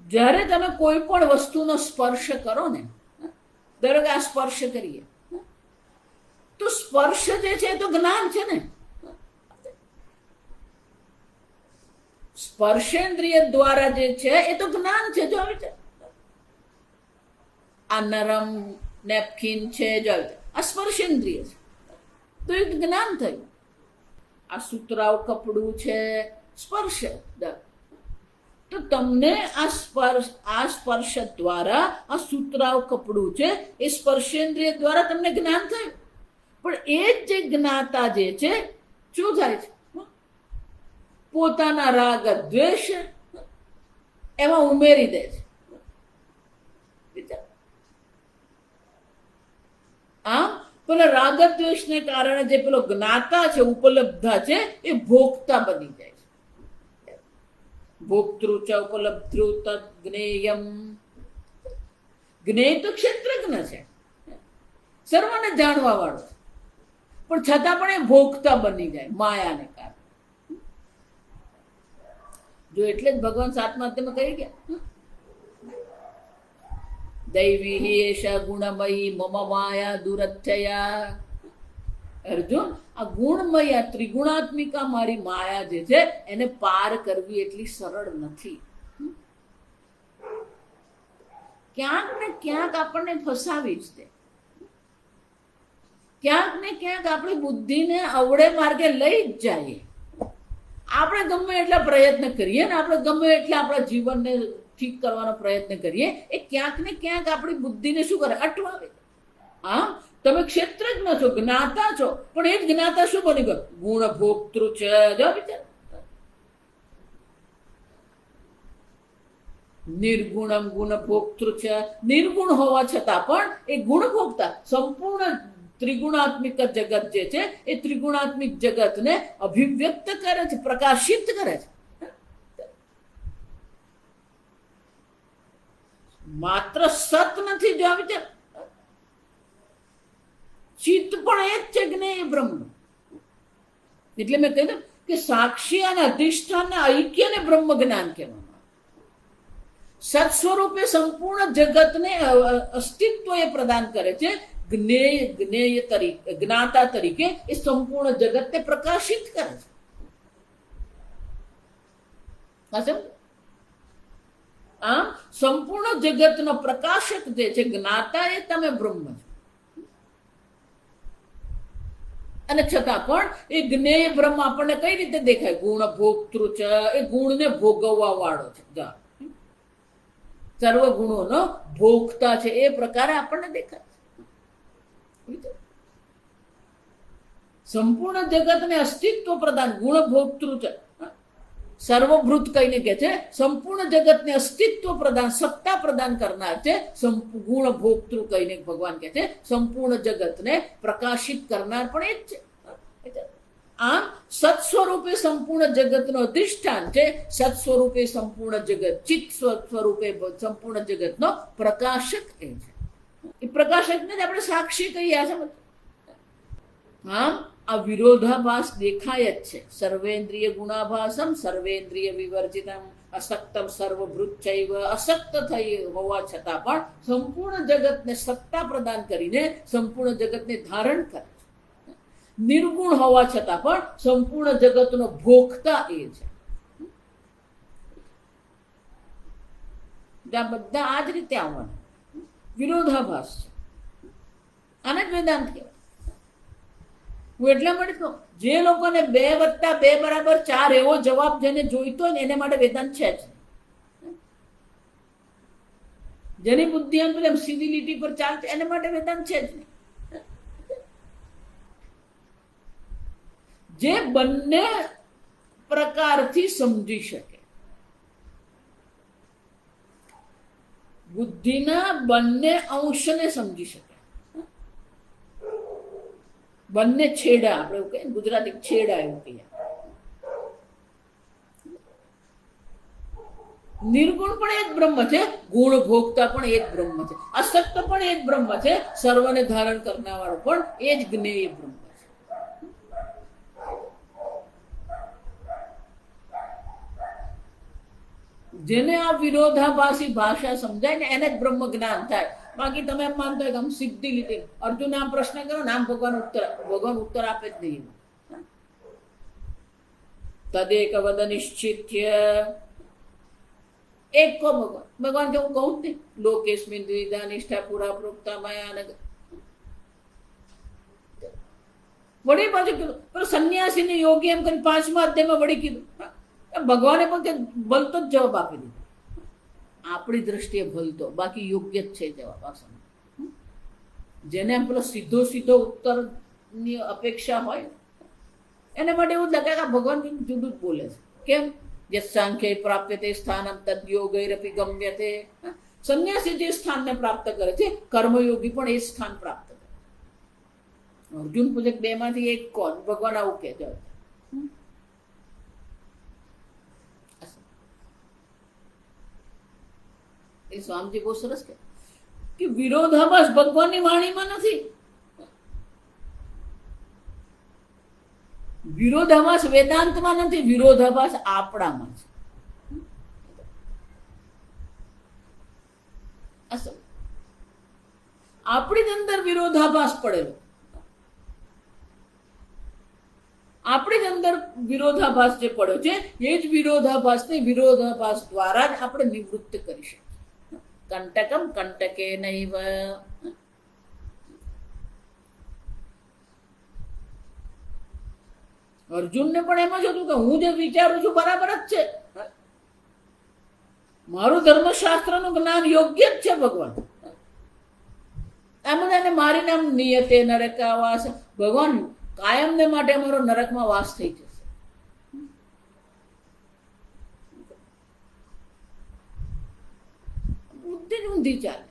જ્યારે તમે કોઈ પણ વસ્તુનો સ્પર્શ કરો ને, દરેક આ સ્પર્શ કરીએ તો સ્પર્શ જે છે એ તો જ્ઞાન છે ને. સ્પર્શેન્દ્રિય દ્વારા જે છે એ તો જ્ઞાન છે. જો આ નરમ નેપકિન છે, જો આ સ્પર્શેન્દ્રિય છે તો એ જ્ઞાન થયું. આ સુતરાવ કપડું છે, સ્પર્શ. તો તમને આ સ્પર્શ દ્વારા, આ સુતરાવ કપડું છે એ સ્પર્શેન્દ્રિય દ્વારા તમને જ્ઞાન થયું. પણ એ જ જે જ્ઞાતા જે છે શું થાય છે? પોતાના રાગ દ્વેષ એમાં ઉમેરી દે છે. આમ પેલા રાગ દ્વેષને કારણે જે પેલો જ્ઞાતા છે, ઉપલબ્ધા છે, એ ભોગતા બની જાય છે. ભોક્તૃ ચ ઉપલબ્ધૃ તદ જ્ઞેયમ. જ્ઞેય તો ક્ષેત્રજ્ઞ છે, સર્વને જાણવા વાળો છે, પણ છતાં પણ એ ભોગતા બની જાય માયાને કારણે. જો એટલે જ ભગવાન સાતમા અધ્યાયમાં કહી ગયા, દૈવી એષા ગુણમયી મમ માયા દુરથયા. અર્જુન, આ ગુણમય ત્રિગુણાત્મિકા મારી માયા જે છે એને પાર કરવી એટલી સરળ નથી. ક્યાંક ને ક્યાંક આપણને ફસાવી જ દે. ક્યાંક ને ક્યાંક આપણી બુદ્ધિને અવળે માર્ગે લઈ જ જાય. આપણે ગમે એટલા પ્રયત્ન કરીએ ને, આપણે ગમે એટલા આપણા જીવનને ઠીક કરવાનો પ્રયત્ન કરીએ, એ ક્યાંક ને ક્યાંક આપણી બુદ્ધિને શું કરે? અટવાવે. આમ તમે ક્ષેત્રજ્ઞ છો, જ્ઞાતા છો, પણ એ જ જ્ઞાતા શું બની ગયો? ગુણ ભોક્તૃ છે. જો વિચાર, નિર્ગુણમ ગુણ ભોક્તૃ છે. નિર્ગુણ હોવા છતાં પણ એ ગુણ ભોગતા. સંપૂર્ણ ત્રિગુણાત્મિક જગત જે છે એ ત્રિગુણાત્મિક જગતને અભિવ્યક્ત કરે છે, પ્રકાશિત કરે છે. માત્ર સત નથી. જો વિચાર, ચિત્ત પણ એ જ છે, જ્ઞેય બ્રહ્મ. એટલે મેં કહ્યું કે સાક્ષી અને અધિષ્ઠાનના ઐક્યને બ્રહ્મ જ્ઞાન કહેવામાં. સત સ્વરૂપે સંપૂર્ણ જગતને અસ્તિત્વ એ પ્રદાન કરે છે. જ્ઞેય તરીકે, જ્ઞાતા તરીકે એ સંપૂર્ણ જગતને પ્રકાશિત કરે છે. આમ સંપૂર્ણ જગતનો પ્રકાશક જે છે જ્ઞાતા, એ તમે બ્રહ્મ છો. અને છતાં પણ એ જ્ઞેય બ્રહ્મ આપણને કઈ રીતે દેખાય? ગુણ ભોક્તૃ છે. એ ગુણને ભોગવવા વાળો છે. સર્વ ગુણોનો ભોગતા છે, એ પ્રકારે આપણને દેખાય. સંપૂર્ણ જગતને અસ્તિત્વ પ્રદાન ગુણ ભોક્તૃ છે. સર્વભૃત કહીને કે છે સંપૂર્ણ જગતને અસ્તિત્વ પ્રદાન, સત્તા પ્રદાન કરનાર છે. ગુણ ભોક્તૃ કહીને ભગવાન કે છે સંપૂર્ણ જગતને પ્રકાશિત કરનાર પણ એ જ છે. આમ સત સ્વરૂપે સંપૂર્ણ જગતનો અધિષ્ઠાન છે. સત સ્વરૂપે સંપૂર્ણ જગત, ચિત્ત સ્વરૂપે સંપૂર્ણ જગતનો પ્રકાશક એ છે. પ્રકાશકને જ આપણે સાક્ષી કહીએ. સમજ? હા, આ વિરોધાભાસ દેખાય જ છે. સર્વેન્દ્રિય ગુણાભાસમ સર્વેન્દ્રિય વિવર્જિતમ અસક્તમ સર્વભૃતચૈવ. અસક્ત થઈ હોવા છતાં પણ સંપૂર્ણ જગતને સત્તા પ્રદાન કરીને સંપૂર્ણ જગતને ધારણ કરે. નિર્ગુણ હોવા છતાં પણ સંપૂર્ણ જગતનો ભોગતા એ છે. બધા આ જ રીતે આવવાના વિરોધાભાસ છે. આને જ વેદાંત કહેવાય. હું એટલા માટે કહું, જે લોકોને 2 + 2 = 4 એવો જવાબ જેને જોઈતો હોય ને એને માટે વેદાંત છે જ. જેની બુદ્ધિ એમ સીધી લીટી પર ચાલતી એને માટે વેદાંત છે જ નહીં. જે બંને પ્રકારથી સમજી શકે, બુદ્ધિના બંને અંશને સમજી શકે, બંને છેડા, આપણે એવું કહીએ ગુજરાતી છેડા એવું કહીએ. નિર્ગુણ પણ એક બ્રહ્મ છે, ગુણ ભોગતા પણ એક બ્રહ્મ છે, અસક્ત પણ એક બ્રહ્મ છે, સર્વને ધારણ કરનાર પણ એ જ જ્ઞેય બ્રહ્મ છે. જેને આ વિરોધાભાસી ભાષા સમજાય ને એને જ બ્રહ્મ જ્ઞાન થાય. બાકી તમે એમ માનતો હોય કે આમ સીધી લીટી અર્જુન આમ પ્રશ્ન કરો ને આમ ભગવાન ઉત્તર આપે જ નહીં. તદેક વદ નિશ્ચિત્ય એક કો ભગવાન કે હું કહું જ નહીં. લોકેસ્મિન દ્વિધા નિષ્ઠા પુરા પ્રોક્તા મયા. વળી પાછું કીધું પણ સંન્યાસી ને યોગી એમ કરી 5મા અધ્યાયમાં વળી કીધું. ભગવાને પણ ભલતો જ જવાબ આપી દીધો. આપણી દ્રષ્ટિએ ભલતો, બાકી યોગ્ય જ છે જવાબ. જેને એમ પેલો સીધો ઉત્તરની અપેક્ષા હોય એને માટે એવું લાગે કે ભગવાન જુદું જ બોલે છે. કેમ? જે સાંખ્ય પ્રાપ્ય તે સ્થાનમ તદ્યોગૈરપી ગમ્યતે. સંન્યાસી જે સ્થાનને પ્રાપ્ત કરે છે, કર્મયોગી પણ એ સ્થાન પ્રાપ્ત કરે. અર્જુન પૂછે 2 માંથી એક કોણ? ભગવાન આવું કહે છે. સ્વામીજી બહુ સરસ કે વિરોધાભાસ ભગવાનની વાણીમાં નથી. વિરોધાભાસ વેદાંતમાં નથી, વિરોધાભાસ આપણામાં છે. આપણી જ અંદર વિરોધાભાસ પડેલો, આપણી જ અંદર વિરોધાભાસ જે પડ્યો છે એ જ વિરોધાભાસને વિરોધાભાસ દ્વારા જ આપણે નિવૃત્ત કરી શકીએ. કંટકમ કંટકે નૈવ. અર્જુનને પણ એમ જ હતું કે હું જે વિચારું છું બરાબર જ છે, મારું ધર્મશાસ્ત્રનું જ્ઞાન યોગ્ય જ છે. ભગવાન એમ એને મારીને આમ નિયતે નરકાવાસ, ભગવાન કાયમને માટે અમારો નરકમાં વાસ થઈ જશે. બુદ્ધિ ઊંધી ચાલે.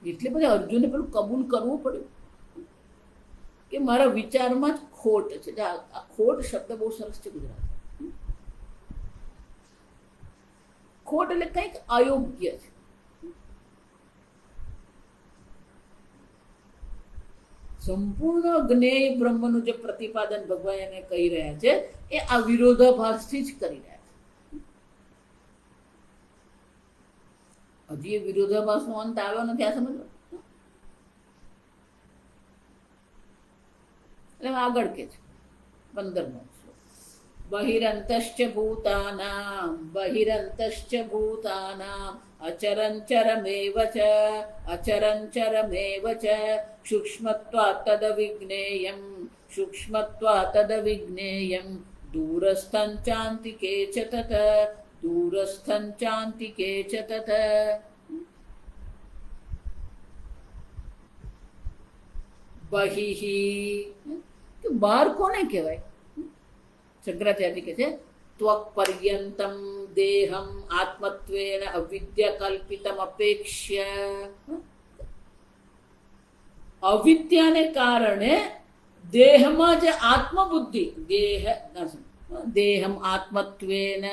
એટલે પછી અર્જુને પેલું કબૂલ કરવું પડ્યું કે મારા વિચારમાં જ ખોટ છે. આ ખોટ શબ્દ બહુ સરસ છે ગુજરાતી. ખોટ એટલે કંઈક અયોગ્ય છે. સંપૂર્ણ જ્ઞેય બ્રહ્મનું જે પ્રતિપાદન ભગવાન એને કહી રહ્યા છે એ આ વિરોધાભાસથી જ કરી રહ્યા છે. હજી એ વિરોધાભાસનો અંત આવ્યો નથી. આ સમજો. એટલે આગળ કે છે 15મો બહિરંતશ્ચ ભૂતાનામ અચરંચરમેવ ચ સૂક્ષ્મત્વાત્ તદવિજ્ઞેયં દૂરસ્થં ચાન્તિકે ચ તત. બહિઃ બહાર કોને કહેવાય? શંકરાચાર્ય કહે છે ત્વક પર્યંતમ દેહમ આત્મત્વેન અવિદ્યા કલ્પિતમ અપેક્ષ્ય. અવિદ્યાને કારણે દેહમાં જે આત્મબુદ્ધિ, દેહમ આત્મત્વેન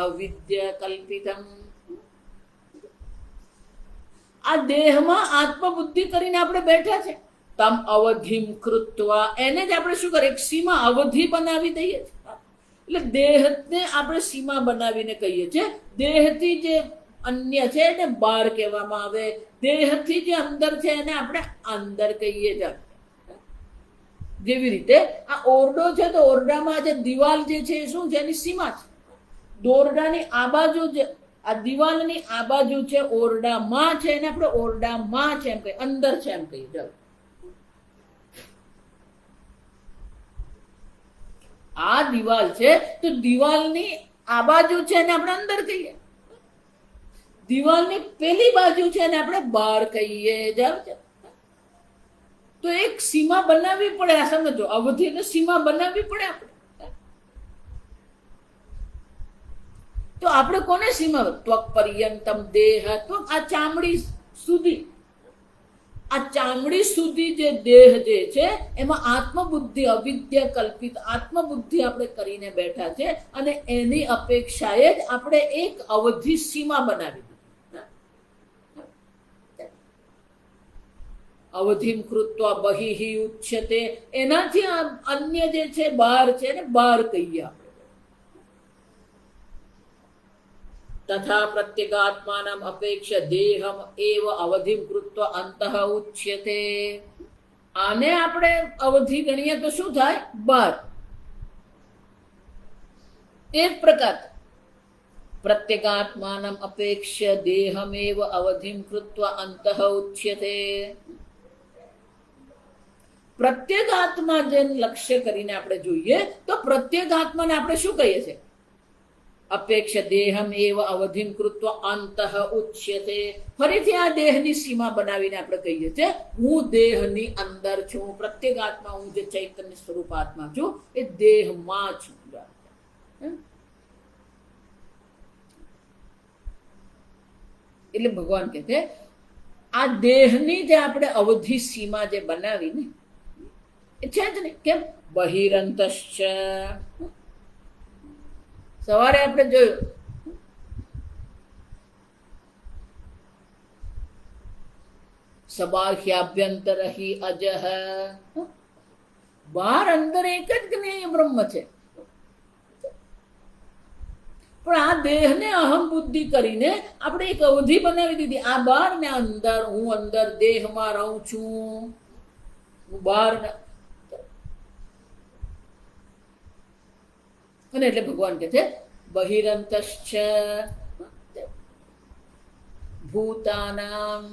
અવિદ્યા કલ્પિતમ, આ દેહમાં આત્મબુદ્ધિ કરીને આપણે બેઠા છે. તમ અવધિમ કૃત્વા, એને જ આપણે શું કરીએ, એક સીમા અવધિ બનાવી દઈએ છીએ. એટલે દેહને આપણે સીમા બનાવીને કહીએ છીએ. દેહથી જે અન્ય છે એને બહાર કહેવામાં આવે, દેહથી જે અંદર છે એને આપણે અંદર કહીએ છીએ. જેવી રીતે આ ઓરડો છે તો ઓરડામાં જે દિવાલ જે છે એ શું છે, એની સીમા છે. દોરડાની આ બાજુ જે આ દિવાલની આ બાજુ છે ઓરડામાં છે, એને આપણે ઓરડામાં છે એમ કહીએ, અંદર છે એમ કહીએ. ચાલો, આ દિવાલ છે તો દિવાલની આ બાજુ છે એને આપણે અંદર કહીએ, દિવાલની પેલી બાજુ છે એને આપણે બહાર કહીએ. જાવ તો એક સીમા બનાવવી પડે. આ સમજો, અવધિને સીમા બનાવવી પડે આપણે. તો આપણે કોને સીમા, ત્વક પર્યંતમ દેહ, તો આ ચામડી સુધી, આ ચામડી સુધી જે દેહ જે છે એમાં આત્મબુદ્ધિ, અવિદ્યા કલ્પિત આત્મબુદ્ધિ આપણે કરીને બેઠા છે, અને એની અપેક્ષાએ જ આપણે એક અવધિ સીમા બનાવી દીધી. અવધિમ કૃત્વા બહિઃ ઉચ્યતે, એનાથી અન્ય જે છે બહાર છે ને બહાર કહીએ આપણે. તથા પ્રત્યેગાત્માનમ અપેક્ષ દેહમ એવ અવધિમ કૃત્વા અંતઃ ઉચ્યતે. આને આપણે અવધિ ગણીએ તો શું થાય, બહાર. એક પ્રકાર પ્રત્યેગાત્માનમ અપેક્ષ દેહમેવ અવધિમ કૃત્વા અંતઃ ઉચ્યતે. પ્રત્યેક આત્મા જેને લક્ષ્ય કરીને આપણે જોઈએ તો પ્રત્યેક આત્માને આપણે શું કહીએ છીએ, અપેક્ષ દેહમ એવ અવધિમ કૃત્વા અંતઃ ઉચ્યતે. ફરીથી આ દેહની સીમા બનાવીને આપણે કહીએ છીએ, હું દેહની અંદર છું. પ્રત્યેક આત્મા, હું જે ચૈતન્ય સ્વરૂપ આત્મા છું એ દેહમાં છું. એટલે ભગવાન કહે છે આ દેહની જે આપણે અવધિ સીમા જે બનાવીને એ છે જ નહીં. કેમ, બહિરંતશ્ચ, સવારે આપણે જોયું સબાહ્યાભ્યંતર હિ અજહ, બહાર અંદર એક જ જ્ઞેય બ્રહ્મ છે. પણ આ દેહને અહમ બુદ્ધિ કરીને આપણે એક અવધિ બનાવી દીધી. આ બહાર ને અંદર, હું અંદર દેહમાં રહું છું, હું બહાર. અને એટલે ભગવાન કહે છે બહિરંતશ્ચ ભૂતાનામ,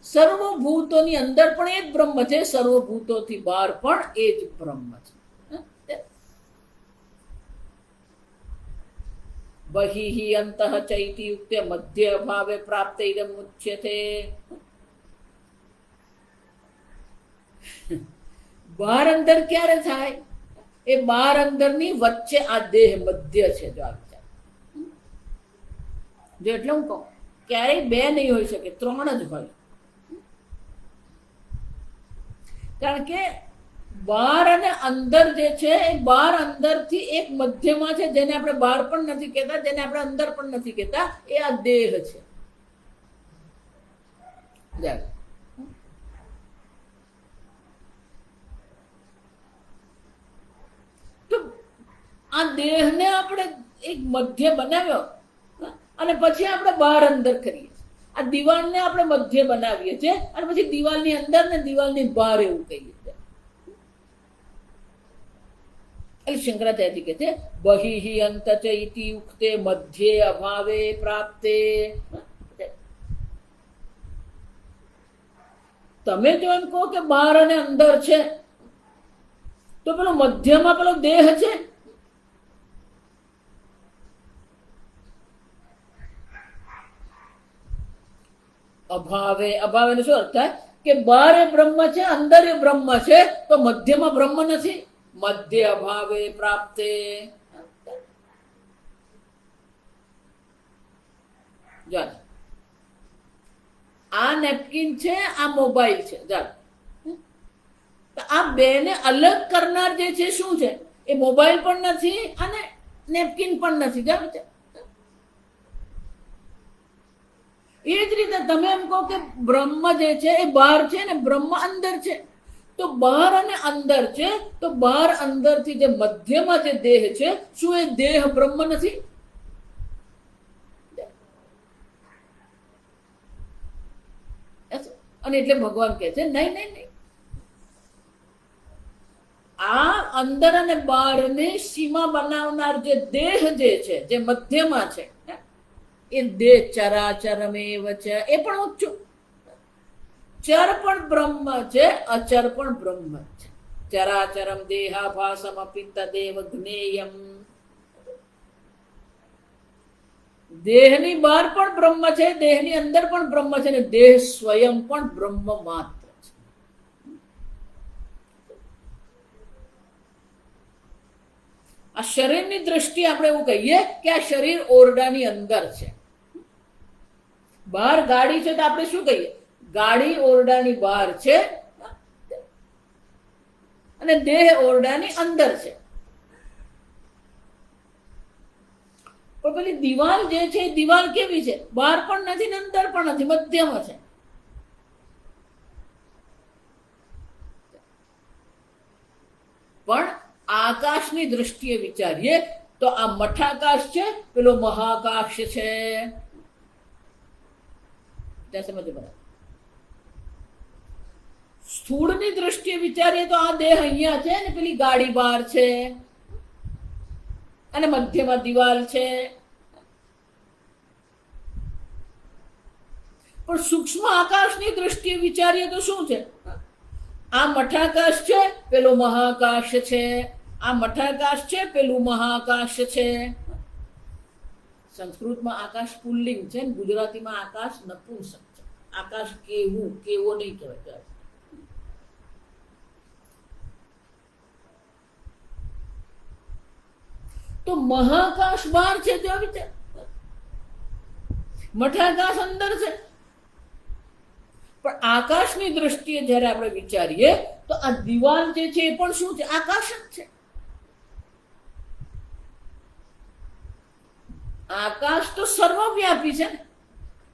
સર્વભૂતોની અંદર પણ એ જ બ્રહ્મ છે, સર્વભૂતોથી બહાર પણ એ જ બ્રહ્મ છે. બહિઃ અંતઃ ચૈતિ યુક્તે મધ્ય ભાવે પ્રાપ્ત ઇદમ ઉચ્યતે. બહાર અંદર ક્યારે થાય, એ બહાર અંદરની વચ્ચે આ દેહ મધ્ય છે. જો એટલે હું કહું, ક્યારેય બે નહીં હોઈ શકે, ત્રણ જ હોય. કારણ કે બહાર અને અંદર જે છે એ બહાર અંદરથી એક મધ્યમાં છે, જેને આપણે બહાર પણ નથી કહેતા, જેને આપણે અંદર પણ નથી કહેતા, એ આ દેહ છે. તો આ દેહને આપણે એક મધ્ય બનાવ્યો અને પછી આપણે બહાર અંદર કરીએ. આ દિવાલને આપણે મધ્ય બનાવીએ છીએ અને પછી દિવાલની અંદર ને દિવાલની બહાર એવું કહીએ. શંકરાચાર્ય કહે છે બહિઃ અંત ચૈતિ યુક્તે મધ્યે અભાવે પ્રાપ્તે. તમે જો એમ કહો કે બહાર અને અંદર છે, તો પેલો મધ્યમાં પેલો દેહ છે. અભાવે, અભાવે નો શું અર્થ થાય કે બહાર એ બ્રહ્મ છે, અંદર એ બ્રહ્મ છે, તો મધ્યમાં બ્રહ્મ નથી. મધ્ય અભાવે પ્રાપ્તે. આ નેપકિન છે, આ મોબાઈલ છે. આ બે ને અલગ કરનાર જે છે શું છે, એ મોબાઈલ પણ નથી અને નેપકિન પણ નથી. એ જ રીતે ને તમે એમ કહો કે બ્રહ્મ જે છે એ બહાર છે ને બ્રહ્મ અંદર છે, તો બહાર અને અંદર છે, તો બહાર અંદરથી જે મધ્યમાં જે દેહ છે, શું એ દેહ બ્રહ્મ નથી? અને એટલે ભગવાન કહે છે નહીં નહીં નહીં, આ અંદર અને બહારની સીમા બનાવનાર જે દેહ જે છે, જે મધ્યમાં છે, એ દેહ ચરાચરમેવ છે, એ પણ ઊંચું. ચર પણ બ્રહ્મ છે, અચર પણ બ્રહ્મ છે. ચરાચરમ દેહાભાસમ અપિ તદેવ જ્ઞેયમ. દેહની બહાર પણ બ્રહ્મ છે, દેહની અંદર પણ બ્રહ્મ છે, અને દેહ સ્વયં પણ બ્રહ્મ માત્ર છે. આ શરીરની દ્રષ્ટિએ આપણે એવું કહીએ કે આ શરીર ઓરડાની અંદર છે. બહાર ગાડી છે તો આપણે શું કહીએ? ગાડી ઓરડાની બહાર છે અને દેહ ઓરડાની અંદર છે. પણ પેલી દિવાલ જે છે એ દિવાલ કેવી છે? બહાર પણ નથી ને અંદર પણ નથી, મધ્યમાં છે. પણ આકાશની દ્રષ્ટિએ વિચારીએ તો આ મઠાકાશ છે, પેલો મહાકાશ છે. ત્યાં સમજ બરાબર. સ્થૂળની દ્રષ્ટિએ વિચારીએ તો આ દેહ અહીંયા છે ને પેલી ગાડી બહાર છે અને મધ્યમાં દિવાલ છે. પણ સૂક્ષ્મ આકાશની દ્રષ્ટિએ વિચારીએ તો શું છે? આ મઠાકાશ છે, પેલો મહાકાશ છે. આ મઠાકાશ છે, પેલું મહાકાશ છે. સંસ્કૃતમાં આકાશ પુલ્લિંગ છે, ગુજરાતીમાં આકાશ નપુંસક છે. આકાશ કેવું, કેવો નહીં કહેવાય. તો મહાકાશ બહાર છે, જો વિચાર. મઠાકાશ અંદર છે. પણ આકાશની દ્રષ્ટિએ જ્યારે આપણે વિચારીએ તો આ દિવાલ જે છે એ પણ શું છે? આકાશ જ છે. આકાશ તો સર્વવ્યાપી છે,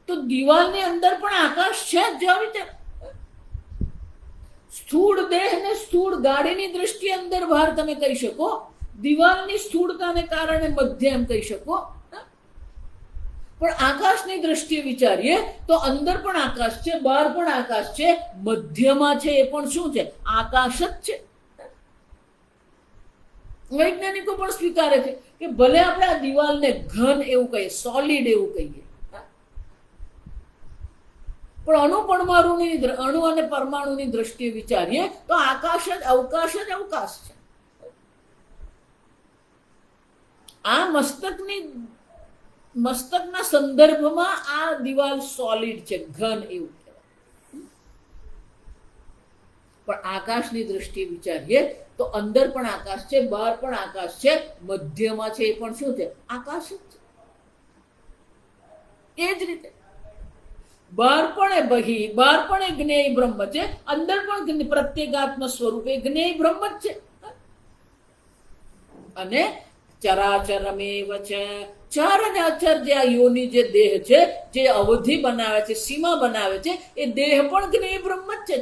તો દિવાલની અંદર પણ આકાશ છે જ. વિચાર. સ્થૂળ દેહ ને સ્થૂળ ગાડીની દ્રષ્ટિએ અંદર બહાર તમે કહી શકો, દિવાલની સ્થૂળતાને કારણે મધ્ય એમ કહી શકો. પણ આકાશની દ્રષ્ટિએ વિચારીએ તો અંદર પણ આકાશ છે, બહાર પણ આકાશ છે, મધ્યમાં છે એ પણ શું છે? આકાશ જ છે. વૈજ્ઞાનિકો પણ સ્વીકારે છે કે ભલે આપણે આ દિવાલને ઘન એવું કહીએ, સોલિડ એવું કહીએ, પણ અણુ અને પરમાણુની દ્રષ્ટિએ વિચારીએ તો આકાશ જ અવકાશ છે. આ મસ્તકના સંદર્ભમાં આ દિવાલ સોલિડ છે, ઘન એવું કહેવાય. પણ આકાશની દ્રષ્ટિએ વિચારીએ તો અંદર પણ આકાશ છે, બહાર પણ આકાશ છે, મધ્યમાં છે એ પણ શું છે? આકાશ જ છે. એ જ રીતે બહાર પણ એ જ્ઞેય બ્રહ્મ છે, અંદર પણ પ્રત્યેગાત્મ સ્વરૂપે જ્ઞેય બ્રહ્મ જ છે. અને ચરાચરમેવ છે. ચર અને અચર જે આ યોની જે દેહ છે, જે અવધિ બનાવે છે, સીમા બનાવે છે, એ દેહ પણ જ્ઞેય બ્રહ્મ જ છે.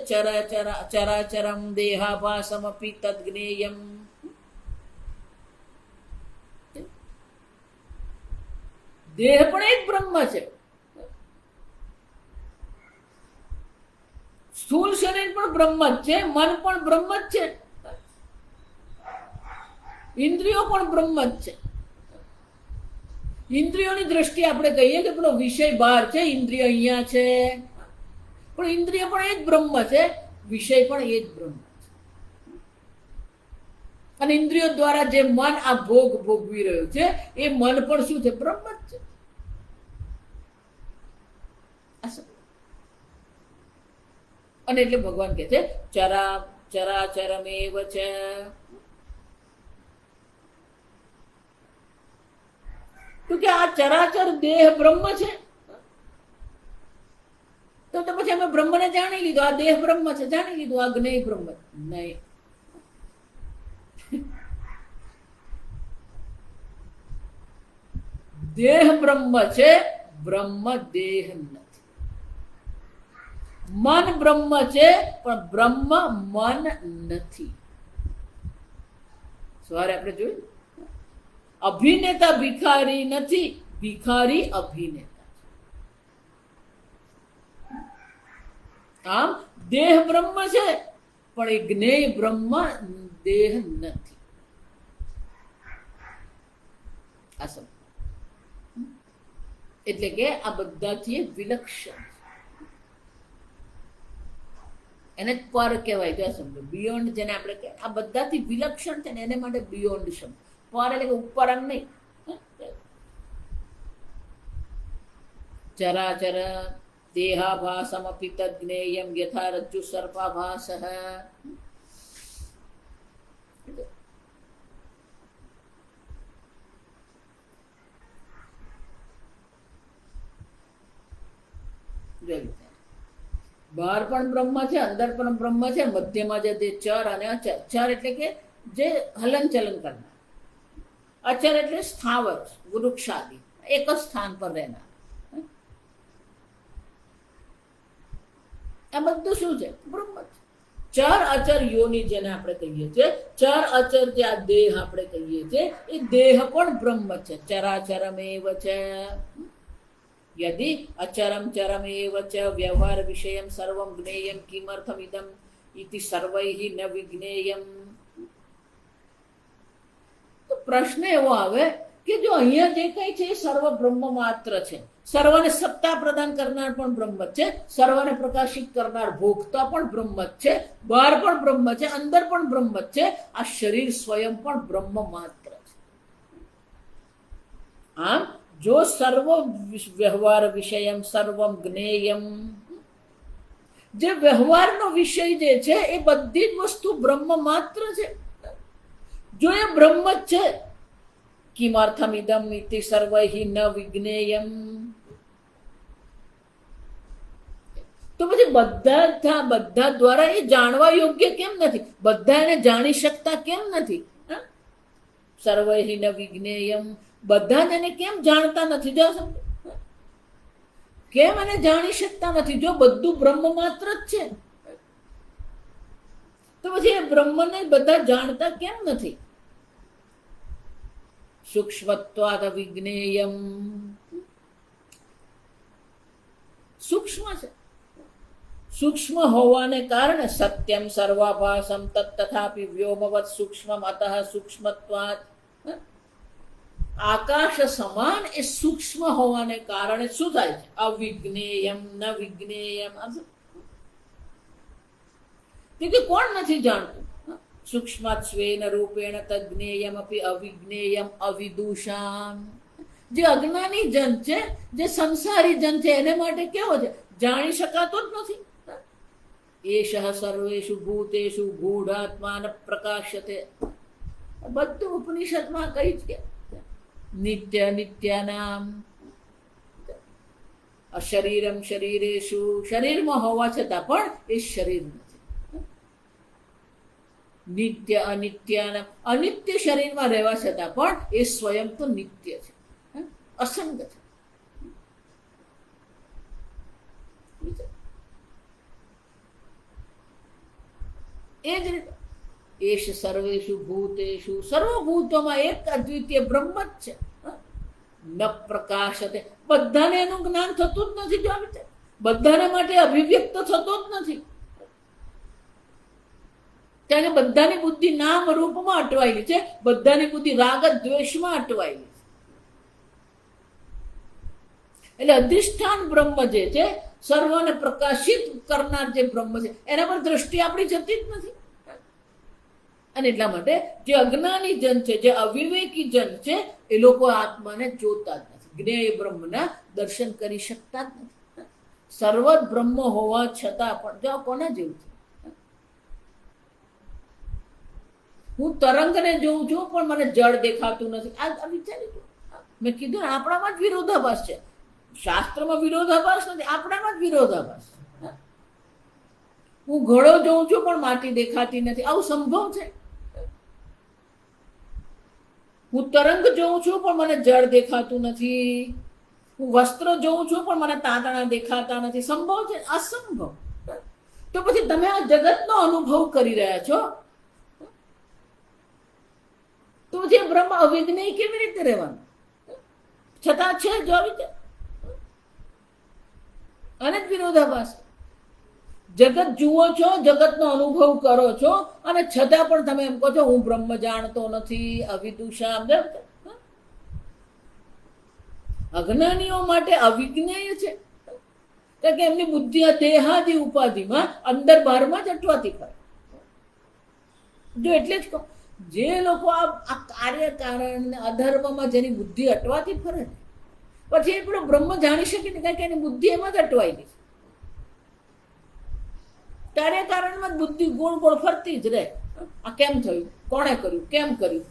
ચરાચરમ દેહાભાસમ અપિ તદ જ્ઞેયમ. દેહ પણ એક બ્રહ્મ છે. સ્થૂળ શરીર પણ બ્રહ્મ જ છે, મન પણ બ્રહ્મ જ છે, ઇન્દ્રિયો પણ બ્રહ્મ જ છે. ઇન્દ્રિયોની દ્રષ્ટિએ આપણે કહીએ કે પેલો વિષય બહાર છે, ઇન્દ્રિય અહીંયા છે, પણ ઇન્દ્રિય પણ એ જ બ્રહ્મ છે, વિષય પણ એ જ બ્રહ્મ છે. અને ઇન્દ્રિયો દ્વારા જે મન આ ભોગવી રહ્યું છે, એ મન પણ શું છે? બ્રહ્મ જ છે. અને એટલે ભગવાન કહે છે ચરાચરમેવ છે. તો કે આ ચરાચર દેહ બ્રહ્મ છે, તો પછી અમે બ્રહ્મને જાણી લીધું, આ દેહ બ્રહ્મ છે, જાણી લીધું, આ જ્ઞેય બ્રહ્મ નહીં. દેહ બ્રહ્મ છે, બ્રહ્મ દેહ નથી. મન બ્રહ્મ છે, પણ બ્રહ્મ મન નથી. સવારે આપણે જોયું, અભિનેતા ભિખારી નથી, ભિખારી અભિનેતા. આમ દેહ બ્રહ્મ છે, પણ એ જ્ઞેય બ્રહ્મ દેહ નથી. આ સમજ. એટલે કે આ બધાથી વિલક્ષણ, એને પર કહેવાય. જો સમજો, બિયોન્ડ જેને આપણે કહેવાય, આ બધાથી વિલક્ષણ છે ને, એને માટે બિયોન્ડ શબ્દ. પર એટલે કે ઉપર એમ નહીં. ચરાચર દેહાભાસમપી તદ્જ્ઞેયમ યથા રજ્જુ સર્પાભાસઃ. બહાર પણ બ્રહ્મ છે, અંદર પણ બ્રહ્મ છે, મધ્યમાં જે ચર અને અચર. ચર એટલે કે જે હલન ચલન કરનાર, અચર એટલે સ્થાવર વૃક્ષાદિ, એક જ સ્થાન પર રહેનાર. આ બધું શું છે? બ્રહ્મ છે. ચર અચર યોની જેને આપણે કહીએ છીએ, ચર અચર જે આ દેહ આપણે કહીએ છીએ, એ દેહ પણ બ્રહ્મ છે. ચરાચરમેવ છે. યદિ અચરમ ચરમ એવ ચ વ્યવહાર વિષયમ સર્વમ જ્ઞેયમ કિમર્થમિદમ ઇતિ સર્વૈઃ ન વિજ્ઞેયમ. તો પ્રશ્ન એવો આવે કે જો અહીંયા જે કઈ છે એ સર્વ બ્રહ્મ માત્ર છે. સર્વને સત્તા પ્રદાન કરનાર પણ બ્રહ્મ જ છે, સર્વને પ્રકાશિત કરનાર ભોગતા પણ બ્રહ્મ જ છે, બહાર પણ બ્રહ્મ છે, અંદર પણ બ્રહ્મ જ છે. આ શરીર સ્વયં પણ બ્રહ્મ માત્ર છે. આમ જો સર્વ વ્યવહાર વિષયમ સર્વમ જ્ઞેયમ, જે વ્યવહારનો વિષય જે છે એ બધી જ વસ્તુ બ્રહ્મ માત્ર છે. જો એ બ્રહ્મ જ છે, કિમર્થમિદમ ઇતિ સર્વૈઃ ન વિજ્ઞેયમ, તો પછી બધા દ્વારા એ જાણવા યોગ્ય કેમ નથી? બધા એને જાણી શકતા કેમ નથી? સર્વૈઃ ન વિજ્ઞેયમ, બધા જ એને કેમ જાણતા નથી? જો સમજો, કેમ એને જાણી શકતા નથી? જો બધું બ્રહ્મ માત્ર જ છે, તો પછી એ બ્રહ્મને બધા જાણતા કેમ નથી? સૂક્ષ્મત્વાદ વિજ્ઞેયમ, સૂક્ષ્મ છે. સૂક્ષ્મ હોવાને કારણે સત્યમ સર્વાભાસમ તથાપિ વ્યોમવત સૂક્ષ્મમ અતઃ સૂક્ષ્મત્વાદ. આકાશ સમાન એ સૂક્ષ્મ હોવાને કારણે શું થાય છે? અવિજ્ઞેયમ ન વિજ્ઞેયમ. કે કોણ નથી જાણતું? સૂક્ષ્માત સ્વેન રૂપેણ તજ્ઞેયમ અપી અવિજ્ઞેયમ અવિદુષામ. જે અજ્ઞાની જન છે, જે સંસારી જન છે, એને માટે કેવો છે? જાણી શકાતો જ નથી. એષઃ સર્વેષુ ભૂતેષુ ગૂઢાત્માન પ્રકાશ્યતે. બધું ઉપનિષદમાં કહી છે. નિત્ય નિત્યાનામ અશરીરમ શરીરેષુ, શરીરમાં હોવા છતાં પણ એ શરીર નથી. નિત્ય અનિત્યાનામ, અનિત્ય શરીરમાં રહેવા છતાં પણ એ સ્વયં તો નિત્ય છે, અસંગ છે. એ જ રીતે એશ સર્વેષુ ભૂતેષુ, સર્વભૂતોમાં એક અદ્વિતીય બ્રહ્મ જ છે. ન પ્રકાશતે, બધાને એનું જ્ઞાન થતું જ નથી. જો બધાને માટે અભિવ્યક્ત થતો જ નથી, કારણ કે બધાની બુદ્ધિ નામ રૂપમાં અટવાયેલી છે, બધાની બુદ્ધિ રાગ દ્વેષમાં અટવાયેલી છે. એટલે અધિષ્ઠાન બ્રહ્મ જે છે, સર્વને પ્રકાશિત કરનાર જે બ્રહ્મ છે, એના પર દ્રષ્ટિ આપણી જતી જ નથી. અને એટલા માટે જે અજ્ઞાની જન છે, જે અવિવેકી જન છે, એ લોકો આત્માને જોતા જ નથી, જ્ઞેય બ્રહ્મના દર્શન કરી શકતા જ નથી. સર્વ બ્રહ્મ હોવા છતાં પણ જો કોના જેવું છે? હું તરંગને જોઉં છું, પણ મને જળ દેખાતું નથી. આ વિચારી દો. મેં કીધું ને, આપણામાં જ વિરોધાભાસ છે. શાસ્ત્રમાં વિરોધાભાસ નથી, આપણામાં જ વિરોધાભાસ. હું ઘડો જોઉં છું, પણ માટી દેખાતી નથી. આવું સંભવ છે? હું તરંગ જોઉં છું, પણ મને જળ દેખાતું નથી. હું વસ્ત્ર જોઉં છું, પણ મને તાંતણા દેખાતા નથી. સંભવ છે? અસંભવ. તો પછી તમે આ જગતનો અનુભવ કરી રહ્યા છો, તો જે બ્રહ્મ અવિજ્ઞેય કેવી રીતે રહેવાનું? છતાં છે જો આવી છે, અને જ વિરોધાભાસ. જગત જુઓ છો, જગતનો અનુભવ કરો છો, અને છતાં પણ તમે એમ કહો છો હું બ્રહ્મ જાણતો નથી, અવિદુષા. અજ્ઞાનીઓ માટે અવિજ્ઞેય છે, કારણ કે એમની બુદ્ધિ આ દેહાદી ઉપાધિમાં અંદર બહારમાં જ અટવાતી ફરે. જો એટલે જ કહો, જે લોકો આ કાર્ય કારણ અધર્મમાં જેની બુદ્ધિ અટવાતી ફરે, પછી એ પેલો બ્રહ્મ જાણી શકે ને, કારણ કે એની બુદ્ધિ એમાં જ અટવાઈ ગઈ. કાર્ય કારણમાં બુદ્ધિ ગોળ ગોળ ફરતી જ રહે. આ કેમ થયું, કોણે કર્યું, કેમ કર્યું.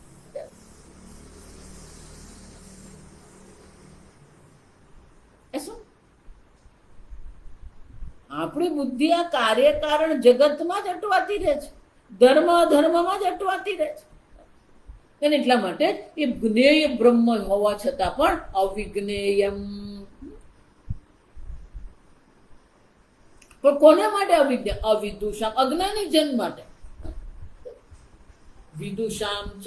શું આપણી બુદ્ધિ આ કાર્ય કારણ જગતમાં જ અટવાતી રહે છે, ધર્મ અધર્મમાં જ અટવાતી રહે છે. અને એટલા માટે એ જ્ઞેય બ્રહ્મ હોવા છતાં પણ અવિજ્ઞેયમ. પણ કોને માટે અવિજ્ઞ? અવિદુષામ, અજ્ઞાની જન માટે. વિદુષામ ચ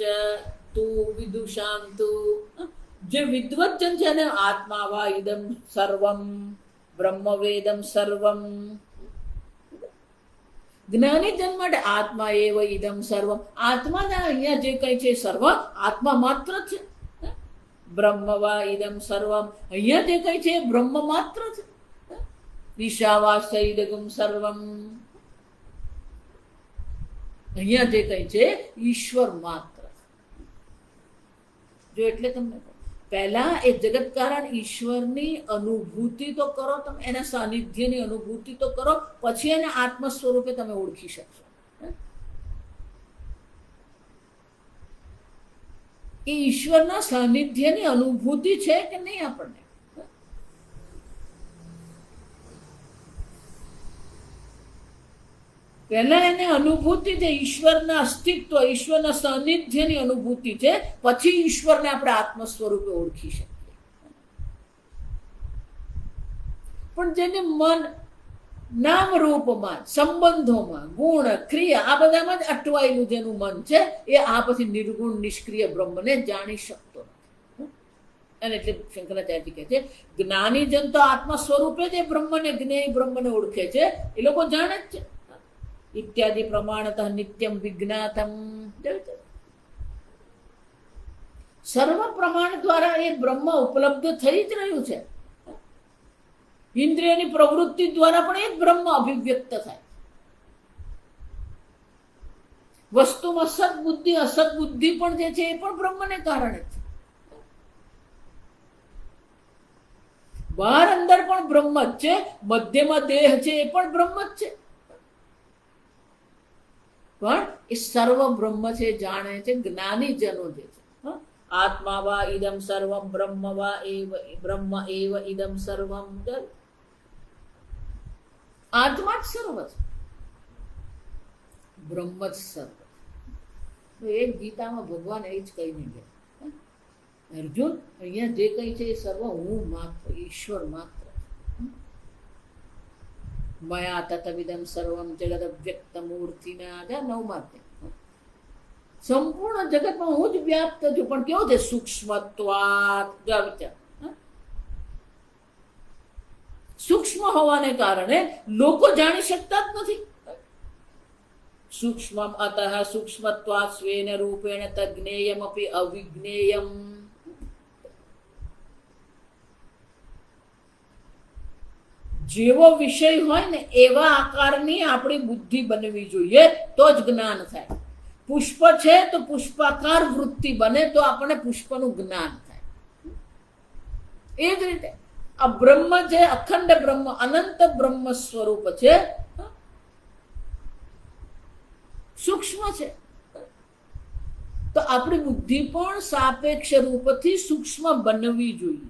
તું વિદુષામ તું, જે વિદ્વત જન છે ને, આત્મા વા ઇદમ સર્વમ બ્રહ્મ વેદમ સર્વમ. જ્ઞાની જન માટે આત્મા એવ ઇદમ સર્વમ, આત્મા અહીંયા જે કઈ છે સર્વ આત્મા માત્ર છે. બ્રહ્મ વા ઇદમ સર્વમ, અહીંયા જે કઈ છે બ્રહ્મ માત્ર છે. ઈશાવાસ્યૈદગમ સર્વમ, અહીંયા જે કઈ છે ઈશ્વર માત્ર. જો એટલે તમને પહેલા એ જગત કારણ ઈશ્વરની અનુભૂતિ તો કરો, તમે એના સાનિધ્યની અનુભૂતિ તો કરો, પછી એને આત્મ સ્વરૂપે તમે ઓળખી શકશો. એ ઈશ્વરના સાનિધ્યની અનુભૂતિ છે કે નહીં આપણને? પહેલા એને અનુભૂતિ છે ઈશ્વરના અસ્તિત્વ, ઈશ્વરના સાનિધ્યની અનુભૂતિ છે, પછી ઈશ્વરને આપણે આત્મ સ્વરૂપે ઓળખી શકીએ. પણ જેને મન નામ રૂપમાં, સંબંધોમાં, ગુણ ક્રિયા આ બધામાં જ અટવાયેલું જેનું મન છે, એ આ પછી નિર્ગુણ નિષ્ક્રિય બ્રહ્મને જાણી શકતો નથી. અને એટલે શંકરાચાર્ય કહે છે જ્ઞાની જન તો આત્મા સ્વરૂપે જ એ બ્રહ્મને, જ્ઞેય બ્રહ્મને ઓળખે છે, એ લોકો જાણે જ છે. ઇત્યાદિ પ્રમાણતઃ નિત્યમ વિજ્ઞાતમ, સર્વ પ્રમાણ દ્વારા એ બ્રહ્મ ઉપલબ્ધ થઈ જ રહ્યું છે. ઇન્દ્રિયની પ્રવૃત્તિ દ્વારા પણ એ બ્રહ્મ અભિવ્યક્ત થાય. વસ્તુમાં સદબુદ્ધિ અસદબુદ્ધિ પણ જે છે એ પણ બ્રહ્મને કારણે છે. બહાર અંદર પણ બ્રહ્મ જ છે, મધ્યમાં દેહ છે એ પણ બ્રહ્મ જ છે. પણ એ સર્વ બ્રહ્મ છે, જાણે છે જ્ઞાની જનો જે છે. આત્મા વા ઇદમ સર્વમ બ્રહ્મ વા એવ બ્રહ્મ એવ ઇદમ સર્વમ. આત્મા જ સર્વ છે, બ્રહ્મ જ સર્વ. તો એ ગીતામાં ભગવાન એ જ કહીને ગયા, અર્જુન અહીંયા જે કઈ છે એ સર્વ હું માત્ર, ઈશ્વર માત્ર. મયા તતવિદમ સર્વમ જગદ વ્યક્ત મૂર્તિના 9 સંપૂર્ણ જગતમાં હું જ વ્યાપ્ત છું. પણ કેવો છે? સૂક્ષ્મત્વાત. વિચાર, સૂક્ષ્મ હોવાને કારણે લોકો જાણી શકતા જ નથી. સૂક્ષ્મમ અતઃ સૂક્ષ્મત્વાત સ્વેન રૂપેણ તજ્ઞેયમ અપી અવિજ્ઞેયમ. જેવો વિષય હોય ને એવા આકારની આપણી બુદ્ધિ બનવી જોઈએ, તો જ જ્ઞાન થાય. પુષ્પ છે તો પુષ્પાકાર વૃત્તિ બને તો આપણને પુષ્પનું જ્ઞાન થાય. એ જ રીતે આ બ્રહ્મ છે, અખંડ બ્રહ્મ, અનંત બ્રહ્મ સ્વરૂપ છે, સૂક્ષ્મ છે. તો આપણી બુદ્ધિ પણ સાપેક્ષ રૂપથી સૂક્ષ્મ બનવી જોઈએ.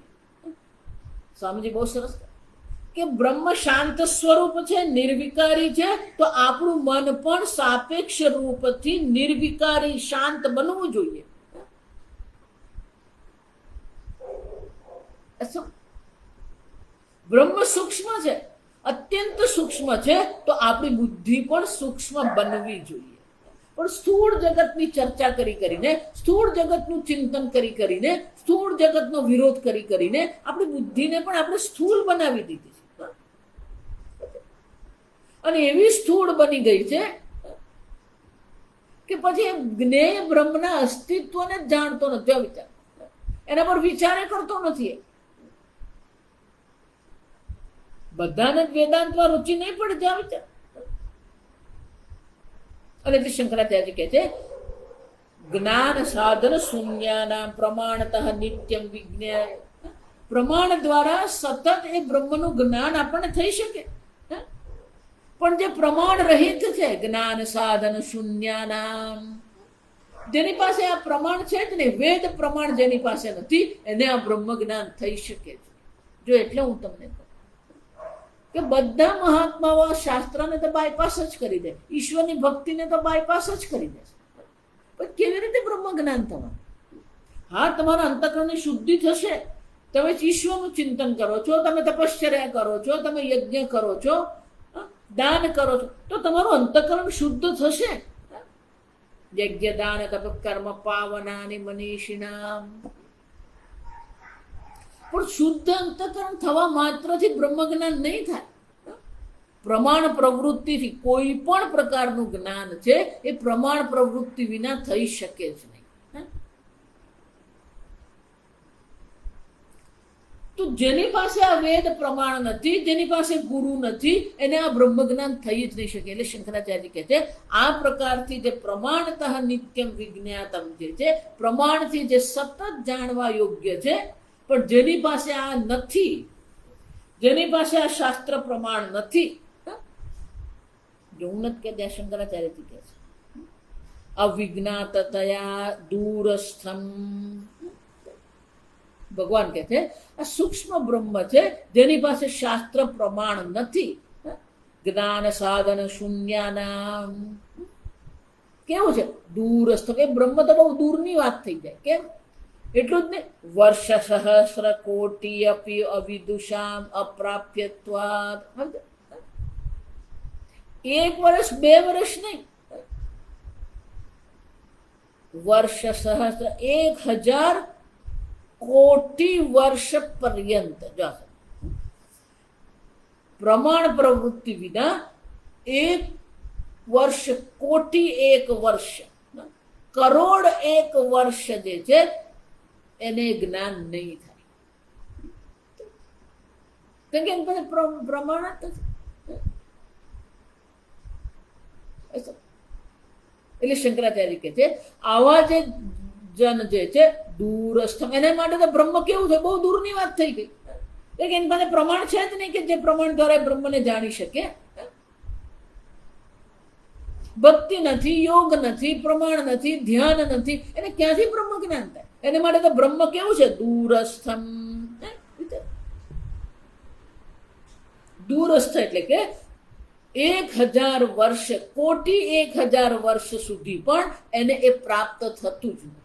સ્વામીજી બહુ સરસ કે બ્રહ્મ શાંત સ્વરૂપ છે, નિર્વિકારી છે, તો આપણું મન પણ સાપેક્ષ રૂપથી નિર્વિકારી શાંત બનવું જોઈએ. બ્રહ્મ સૂક્ષ્મ છે, અત્યંત સૂક્ષ્મ સૂક્ષ્મ છે તો આપણી બુદ્ધિ પણ સૂક્ષ્મ બનવી જોઈએ. પણ સ્થૂળ જગતની ચર્ચા કરીને, સ્થૂળ જગતનું ચિંતન કરીને, સ્થૂળ જગતનો વિરોધ કરીને આપણી બુદ્ધિને પણ આપણે સ્થૂળ બનાવી દીધી છે. અને એવી સ્થૂળ બની ગઈ છે કે પછી જ્ઞેય બ્રહ્મના અસ્તિત્વને જ જાણતો નથી. વિચાર એના પર વિચારે કરતો નથી. બધાને જ વેદાંતમાં રુચિ નહીં પડે. જ્યાં વિચાર અને એટલે શંકરાચાર્ય કહે છે જ્ઞાન સાધન શૂન્યાનામ પ્રમાણતઃ નિત્યમ વિજ્ઞાન. પ્રમાણ દ્વારા સતત એ બ્રહ્મનું જ્ઞાન આપણને થઈ શકે. પણ જે પ્રમાણ રહિત છે, જ્ઞાન સાધન શૂન્યાનામ, જેની પાસે આ પ્રમાણ છે જ નહીં, વેદ પ્રમાણ જેની પાસે નથી, એને આ બ્રહ્મ જ્ઞાન થઈ શકે છે. જો એટલે હું તમને કહું કે બધા મહાત્માઓ શાસ્ત્રને તો બાયપાસ જ કરી દે, ઈશ્વરની ભક્તિને તો બાયપાસ જ કરી દે. પણ કેવી રીતે બ્રહ્મ જ્ઞાન થવાનું? હા, તમારા અંતઃકરણની શુદ્ધિ થશે, તમે ઈશ્વરનું ચિંતન કરો છો, તમે તપશ્ચર્યા કરો છો, તમે યજ્ઞ કરો છો, દાન કરો છો, તો તમારું અંતઃકરણ શુદ્ધ થશે. યજ્ઞ દાન તપ કર્મ પાવનાની મનીષિણામ. પણ શુદ્ધ અંતઃકરણ થવા માત્રથી બ્રહ્મ જ્ઞાન નહીં થાય. પ્રમાણ પ્રવૃત્તિથી કોઈ પણ પ્રકારનું જ્ઞાન છે એ પ્રમાણ પ્રવૃત્તિ વિના થઈ શકે જ નહીં. તો જેની પાસે આ વેદ પ્રમાણ નથી, જેની પાસે ગુરુ નથી, એને આ બ્રહ્મ જ્ઞાન થઈ જ નહીં શકે. એટલે શંકરાચાર્ય કહે છે આ પ્રકારથી જે પ્રમાણતઃ નિત્યમ વિજ્ઞાતમ જે છે, પ્રમાણથી જે સતત જાણવા યોગ્ય છે, પણ જેની પાસે આ નથી, જેની પાસે આ શાસ્ત્ર પ્રમાણ નથી, જો હું નથી કહેતા, શંકરાચાર્યથી કહે છે અવિજ્ઞાતતયા દૂરસ્થમ. ભગવાન કહે છે આ સૂક્ષ્મ બ્રહ્મ છે જેની પાસે શાસ્ત્ર પ્રમાણ નથી. જ્ઞાન સાધન શૂન્યાનામ. કેવું છે? દૂરસ્થ. એ બ્રહ્મ તો બહુ દૂરની વાત થઈ જાય. કેમ? એટલું જ નહીં, વર્ષ સહસ્ર કોટી અપી અવિદુષામ અપ્રાપ્યત્વાદ. 1 વર્ષ 2 વર્ષ નહીં, વર્ષ સહસ્ર 1000 કોટી વર્ષ પર્યંત. પ્રમાણ પ્રવૃત્તિ વિના 1 વર્ષ, કોટી 1 વર્ષ, કરોડ 1 વર્ષ જે છે એને જ્ઞાન નહીં થાય. કેમ કે એની પાસે પ્રમાણ જ નથી. એટલે શંકરાચાર્ય કહે છે આવા જે જન જે છે દૂરસ્થ, એના માટે તો બ્રહ્મ કેવું છે? બહુ દૂરની વાત થઈ ગઈ. એની પાસે પ્રમાણ છે જ નહીં કે જે પ્રમાણ દ્વારા બ્રહ્મને જાણી શકે. ભક્તિ નથી, યોગ નથી, પ્રમાણ નથી, ધ્યાન નથી, એને ક્યાંથી બ્રહ્મ જ્ઞાન થાય? એને માટે તો બ્રહ્મ કેવું છે? દૂરસ્થમ. દૂરસ્થ એટલે કે 1000 વર્ષ, કોટી 1000 વર્ષ સુધી પણ એને એ પ્રાપ્ત થતું જ નથી.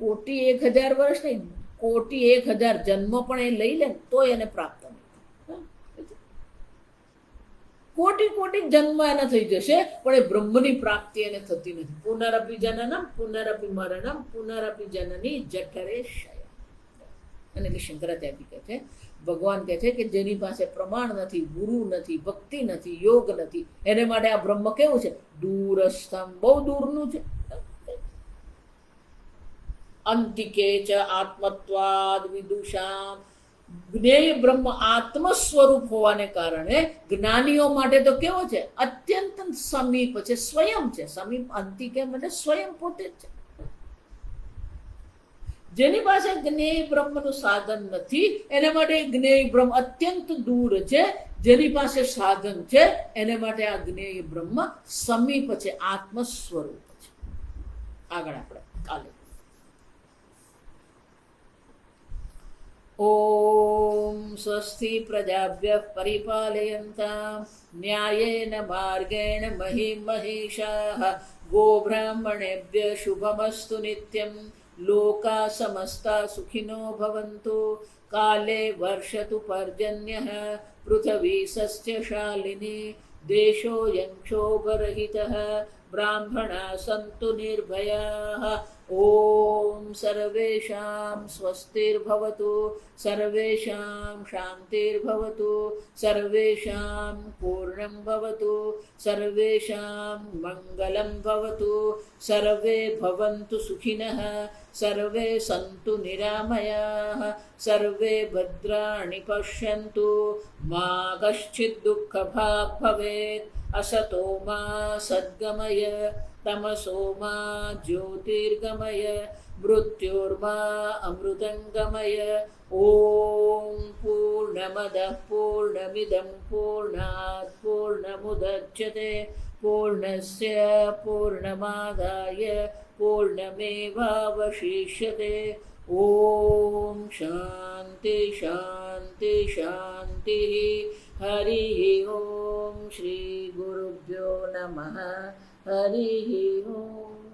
કોટી 1000 વર્ષ નહીં, કોટી 1000 જન્મ પણ એ લઈ લે તો એને પ્રાપ્ત નહીં. કોટી કોટી જન્મ એના થઈ જશે પણ એ બ્રહ્મની પ્રાપ્તિ એને થતી નથી. પુનરપી જનનમ પુનરપી મરણમ પુનરપી જનની જઠરે શય. અને એટલે શંકરાચાર્ય કહે છે, ભગવાન કહે છે કે જેની પાસે પ્રમાણ નથી, ગુરુ નથી, ભક્તિ નથી, યોગ નથી, એને માટે આ બ્રહ્મ કેવું છે? દૂરસ્થમ, બહુ દૂરનું છે. અંતિકે ચ આત્મત્વાદ વિદુષામ. જ્ઞેય બ્રહ્મ આત્મ સ્વરૂપ હોવાને કારણે જ્ઞાનીઓ માટે તો કેવો છે? અત્યંત સમીપ છે, સ્વયં છે. સમીપ, અંતિકે એટલે સ્વયં પોતે જ છે. જેની પાસે જ્ઞેય બ્રહ્મનું સાધન નથી એના માટે જ્ઞેય બ્રહ્મ અત્યંત દૂર છે. જેની પાસે સાધન છે એને માટે આ જ્ઞેય બ્રહ્મ સમીપ છે, આત્મ સ્વરૂપ છે. આગળ આપણે કાલે. ઓમ સ્વસ્તિ પ્રજાભ્યઃ પરિપાલયન્તામ ન્યાયેન માર્ગેણ મહિમ મહિષાઃ. ગોબ્રાહ્મણેભ્યઃ શુભમસ્તુ નિત્યમ. लोका समस्ता सुखिनो भवन्तु। काले वर्षतु पर्जन्यः पृथिवी सस्यशालिनी। देशोऽयं क्षोभरहितः ब्राह्मणाः सन्तु निर्भयाः। ॐ सर्वेषां स्वस्तिर्भवतु, सर्वेषां शान्तिर्भवतु, सर्वेषां पूर्णं भवतु, सर्वेषां मङ्गलं भवतु। सर्वे भवन्तु सुखिनः, सर्वे सन्तु निरामयाः, सर्वे भद्राणि पश्यन्तु, मा कश्चित् दुःखभाग् भवेत्। असतो मा सद्गमय, तमसो मा ज्योतिर्गमय, मृत्योर्मा अमृतङ्गमय। ॐ पूर्णमदः पूर्णमिदं पूर्णात् पूर्णमुदच्यते पूर्णस्य पूर्णमादाय पूर्णमेवावशिष्यते। ॐ शान्ति शान्ति शान्तिः। हरिः ॐ श्री गुरुभ्यो नमः। हरिः ॐ।